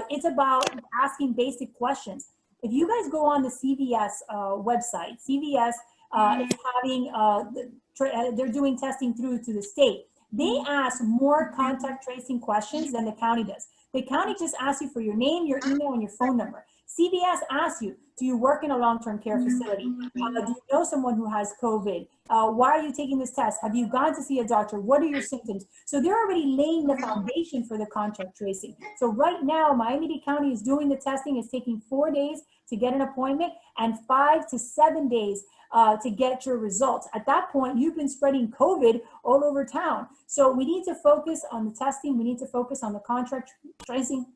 It's about asking basic questions. If you guys go on the CVS website, CVS is having, they're doing testing through to the state. They ask more contact tracing questions than the county does. The county just asks you for your name, your email, and your phone number. CVS asks you, do you work in a long-term care facility? Do you know someone who has COVID? Why are you taking this test? Have you gone to see a doctor? What are your symptoms? So they're already laying the foundation for the contact tracing. So right now, Miami-Dade County is doing the testing. It's taking 4 days to get an appointment and 5 to 7 days to get your results. At that point, you've been spreading COVID all over town. So we need to focus on the testing. We need to focus on the contract tracing.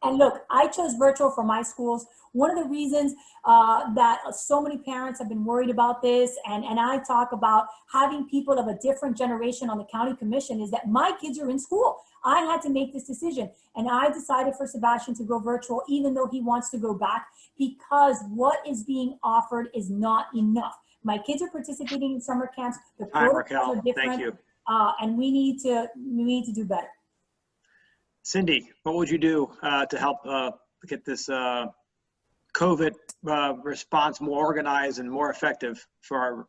And look, I chose virtual for my schools. One of the reasons that so many parents have been worried about this, and I talk about having people of a different generation on the county commission, is that my kids are in school. I had to make this decision, and I decided for Sebastian to go virtual, even though he wants to go back, because what is being offered is not enough. My kids are participating in summer camps. The protocols are different. Thank you. And we need to do better. Cindy, what would you do to help get this COVID response more organized and more effective for our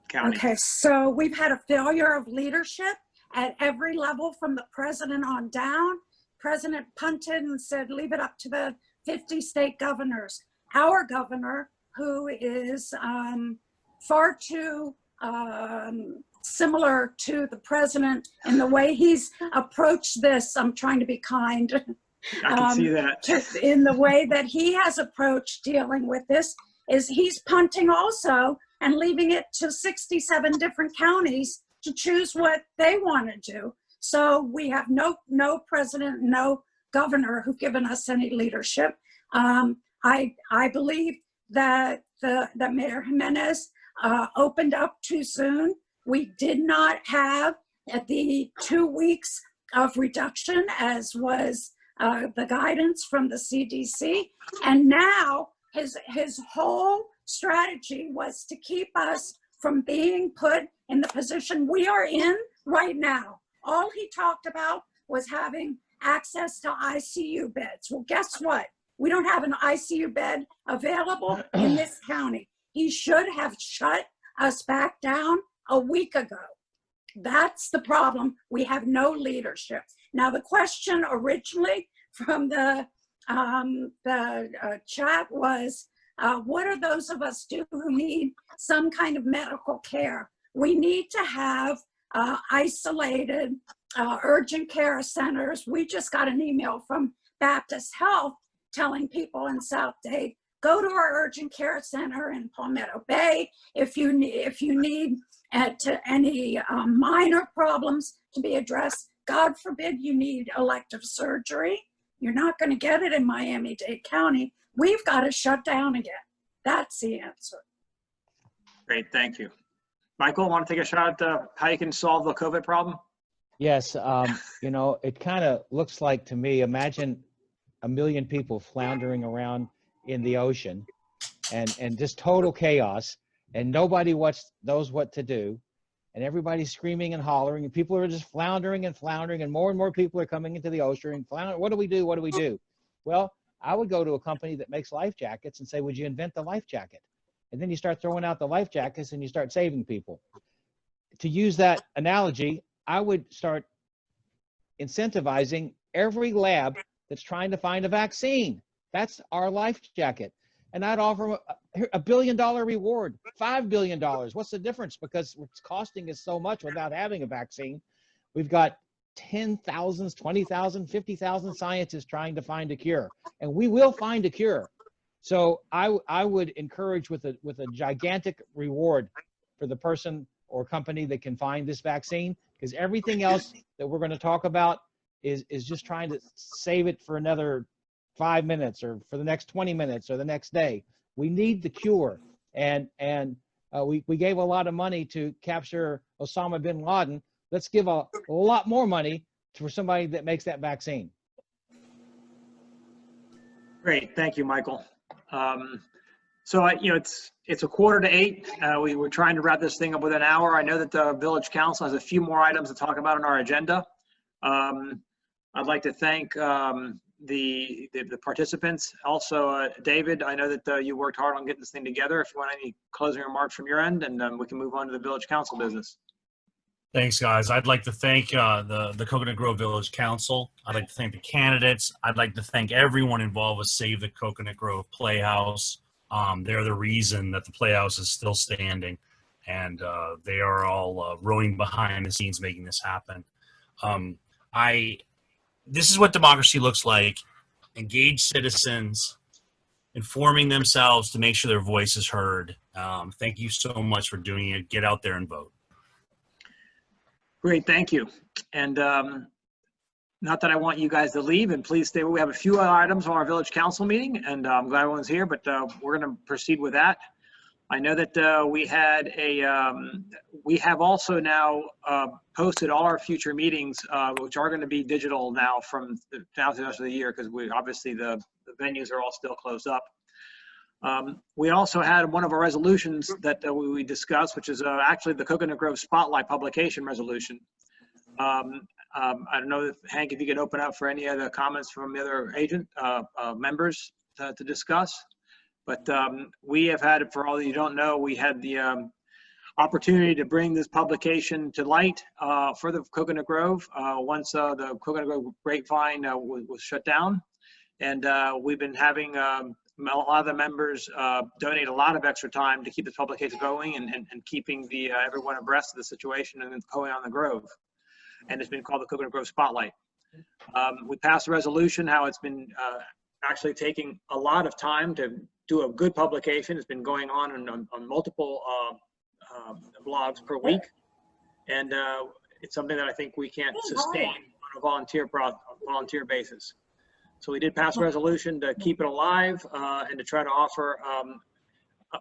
county? Okay, so we've had a failure of leadership at every level from the president on down. President punted and said, leave it up to the 50 state governors. Our governor, who is far too similar to the president in the way he's approached this, I'm trying to be kind. I can see that. In the way that he has approached dealing with this, is he's punting also and leaving it to 67 different counties to choose what they want to do. So we have no president, no governor who've given us any leadership. I believe that that Mayor Jimenez opened up too soon. We did not have the 2 weeks of reduction as was the guidance from the CDC. And now his whole strategy was to keep us from being put in the position we are in right now. All he talked about was having access to ICU beds. Well, guess what? We don't have an ICU bed available in this county. He should have shut us back down a week ago. That's the problem. We have no leadership. Now, the question originally from the chat was, what are those of us do who need some kind of medical care? We need to have isolated urgent care centers. We just got an email from Baptist Health telling people in South Dade Go to our urgent care center in Palmetto Bay if you need any minor problems to be addressed. God forbid you need elective surgery. You're not going to get it in Miami-Dade County. We've got to shut down again. That's the answer. Great, thank you. Michael, want to take a shot at how you can solve the COVID problem? Yes, you know, it kind of looks like to me, imagine 1 million people floundering around in the ocean and just total chaos, and nobody knows what to do, and everybody's screaming and hollering, and people are just floundering and floundering, and more people are coming into the ocean and floundering. What do we do? What do we do? Well, I would go to a company that makes life jackets and say, would you invent the life jacket? And then you start throwing out the life jackets and you start saving people. To use that analogy, I would start incentivizing every lab that's trying to find a vaccine. That's our life jacket. And I'd offer $1 billion reward, $5 billion. What's the difference? Because it's costing us so much without having a vaccine. We've got 10,000, 20,000, 50,000 scientists trying to find a cure, and we will find a cure. So I would encourage with a gigantic reward for the person or company that can find this vaccine, because everything else that we're going to talk about is just trying to save it for another 5 minutes or for the next 20 minutes or the next day. We need the cure. And we gave a lot of money to capture Osama bin Laden. Let's give a lot more money for somebody that makes that vaccine. Great, thank you, Michael. So you know, it's 7:45. We were trying to wrap this thing up within an hour. I know that the Village Council has a few more items to talk about on our agenda. I'd like to thank the participants. Also, David, I know that you worked hard on getting this thing together. If you want any closing remarks from your end, and we can move on to the Village Council business. Thanks, guys. I'd like to thank the Coconut Grove Village Council. I'd like to thank the candidates. I'd like to thank everyone involved with Save the Coconut Grove Playhouse. They're the reason that the Playhouse is still standing, and they are all rowing behind the scenes making this happen. This is what democracy looks like: engaged citizens, informing themselves to make sure their voice is heard. Thank you so much for doing it. Get out there and vote. Great, thank you. And not that I want you guys to leave, and please stay. We have a few items on our Village Council meeting, and I'm glad everyone's here, but we're going to proceed with that. I know that we have also now posted all our future meetings, which are going to be digital now from now to the rest of the year, because obviously the venues are all still closed up. We also had one of our resolutions that we discussed, which is actually the Coconut Grove Spotlight publication resolution. I don't know, Hank, if you could open up for any other comments from the other members to discuss. But we have had, for all that you don't know, we had the opportunity to bring this publication to light for the Coconut Grove once the Coconut Grove Grapevine was shut down. And we've been having a lot of the members donate a lot of extra time to keep this publication going and keeping everyone abreast of the situation and going on the Grove. And it's been called the Coconut Grove Spotlight. We passed a resolution how it's been actually taking a lot of time to do a good publication. It's been going on multiple blogs per week. And it's something that I think we can't sustain on a volunteer basis. So we did pass a resolution to keep it alive and to try to offer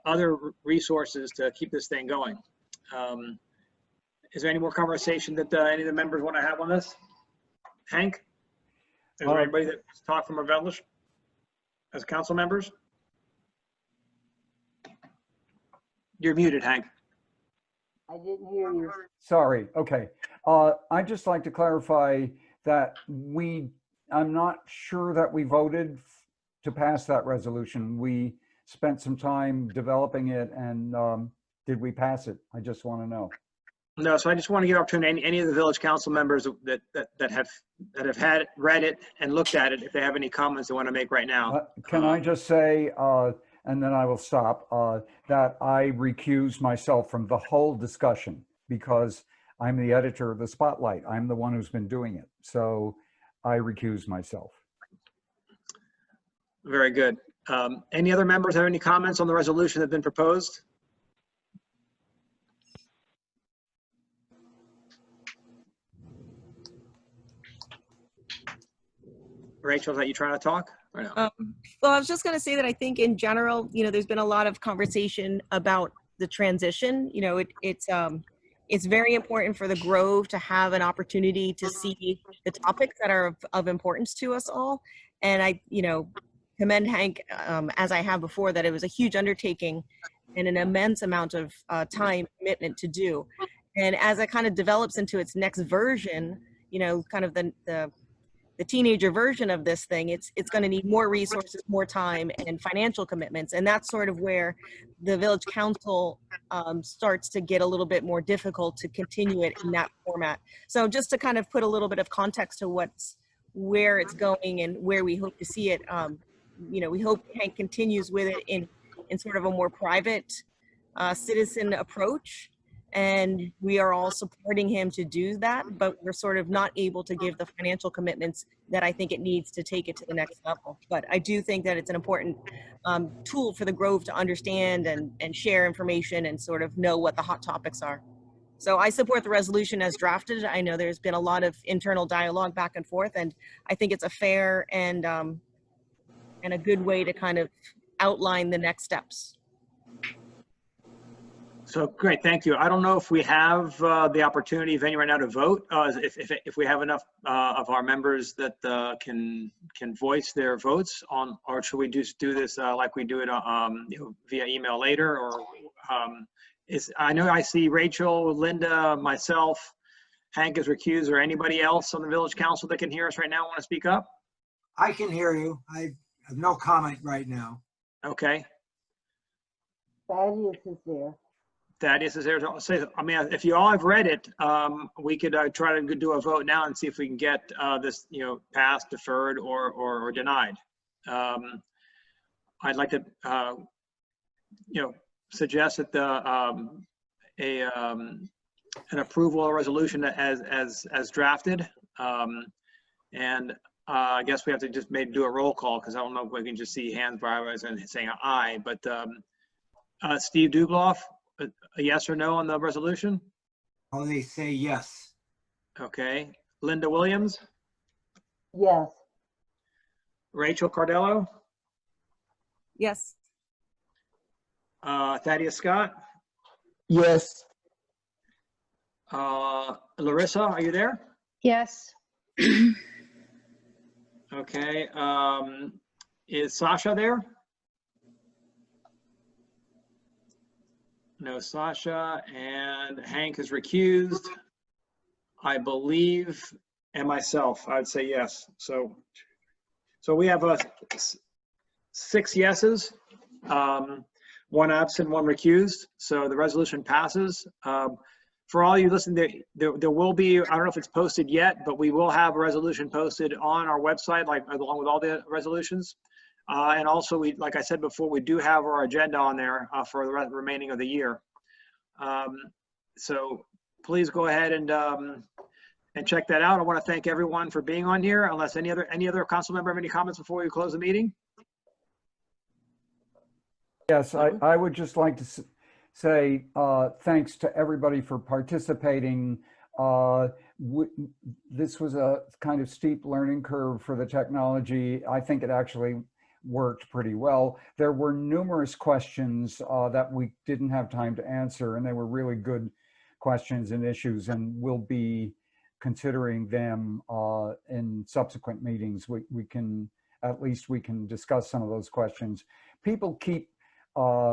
other resources to keep this thing going. Is there any more conversation that any of the members want to have on this? Hank? Is there anybody that's talked from our village as council members? You're muted, Hank. I didn't hear you. Sorry. Okay. I'd just like to clarify that I'm not sure that we voted to pass that resolution. We spent some time developing it, and did we pass it? I just want to know. No, so I just want to give opportunity any of the village council members that have read it and looked at it, if they have any comments they want to make right now. Can I just say, and then I will stop, that I recuse myself from the whole discussion because I'm the editor of the Spotlight. I'm the one who's been doing it. So I recuse myself. Very good. Any other members have any comments on the resolution that have been proposed? Rachel, is that you trying to talk? Or no? Well, I was just going to say that I think in general, there's been a lot of conversation about the transition. It's very important for the Grove to have an opportunity to see the topics that are of importance to us all. And I, commend Hank, as I have before, that it was a huge undertaking and an immense amount of time commitment to do. And as it kind of develops into its next version, kind of the teenager version of this thing, it's going to need more resources, more time, and financial commitments. And that's sort of where the village council starts to get a little bit more difficult to continue it in that format. So just to kind of put a little bit of context to where it's going and where we hope to see it, we hope Hank continues with it in sort of a more private citizen approach. And we are all supporting him to do that, but we're sort of not able to give the financial commitments that I think it needs to take it to the next level. But I do think that it's an important tool for the Grove to understand and share information and sort of know what the hot topics are. So I support the resolution as drafted. I know there's been a lot of internal dialogue back and forth, and I think it's a fair and a good way to kind of outline the next steps. So great, thank you. I don't know if we have the opportunity, if any right now, to vote. If we have enough of our members that can voice their votes on, or should we just do this like we do it via email later? Or I know I see Rachel, Linda, myself, Hank is recused, or anybody else on the village council that can hear us right now want to speak up? I can hear you. I have no comment right now. Okay. Thaddeus is there. Thaddeus is there to say, I mean, if you all have read it, we could try to do a vote now and see if we can get this, passed, deferred, or denied. I'd like to, suggest that an approval or resolution as drafted. And I guess we have to just maybe do a roll call, because I don't know if we can just see hands by eyes and saying aye. But Steve Dubloff, a yes or no on the resolution? Oh, they say yes. Okay. Linda Williams? Yes. Rachel Cardello? Yes. Thaddeus Scott? Yes. Larissa, are you there? Yes. Okay. Is Sasha there? No Sasha, and Hank is recused, I believe, and myself, I'd say yes. So we have 6 yeses, 1 absent, 1 recused. So the resolution passes. For all you listening, there will be, I don't know if it's posted yet, but we will have a resolution posted on our website, along with all the resolutions. And also, like I said before, we do have our agenda on there for the remaining of the year. So please go ahead and check that out. I want to thank everyone for being on here. Unless any other council member have any comments before we close the meeting? Yes, I would just like to say thanks to everybody for participating. This was a kind of steep learning curve for the technology. I think it actually worked pretty well. There were numerous questions that we didn't have time to answer, and they were really good questions and issues, and we'll be considering them in subsequent meetings. We can discuss some of those questions. People keep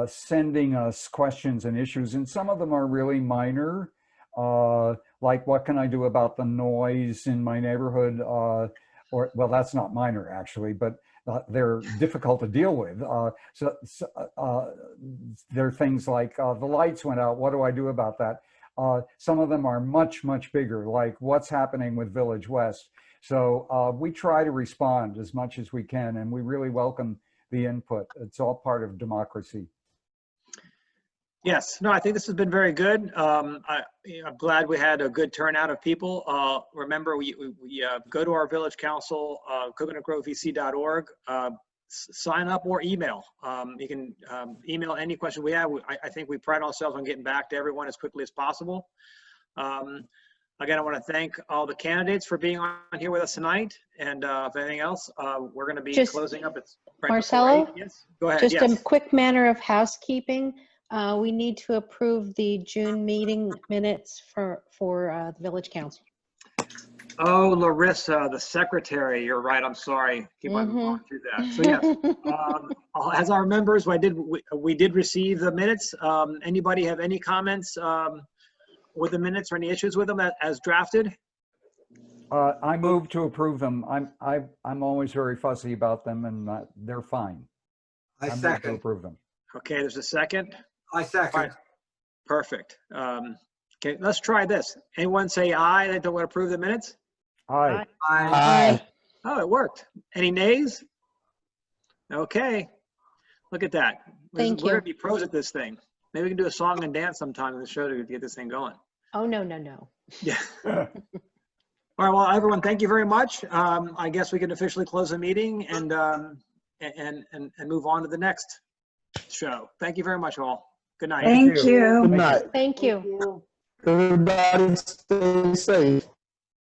sending us questions and issues, and some of them are really minor, like what can I do about the noise in my neighborhood? Well, that's not minor actually, but they're difficult to deal with. There are things like the lights went out. What do I do about that? Some of them are much, much bigger, like what's happening with Village West. So we try to respond as much as we can, and we really welcome the input. It's all part of democracy. Yes, no, I think this has been very good. I'm glad we had a good turnout of people. Remember, we go to our village council, coconutgrovevc.org. sign up or email. You can email any question we have. I think we pride ourselves on getting back to everyone as quickly as possible. Again, I want to thank all the candidates for being on here with us tonight. And if anything else, we're going to be Just- closing up. It's right Marcelo? before 8. Yes, go ahead. Just Yes. a quick manner of housekeeping. We need to approve the June meeting minutes for the village council. Oh, Larissa, the secretary, you're right. I'm sorry. Keep on going through that. So yes, as our members, we did receive the minutes. Anybody have any comments with the minutes or any issues with them as drafted? I move to approve them. I'm always very fussy about them, and they're fine. I move to second. approve them. Okay, there's a second. I second. Right. Perfect. Okay, let's try this. Anyone say aye that don't want to approve the minutes? Aye. Aye. Oh, it worked. Any nays? Okay. Look at that. Thank We're you. gonna be pros at this thing. Maybe we can do a song and dance sometime in the show to get this thing going. Oh, no, no, no. Yeah. All right, well, everyone, thank you very much. I guess we can officially close the meeting and move on to the next show. Thank you very much, all. Good night. Thank you. you. Good night. Thank you. Everybody stay safe.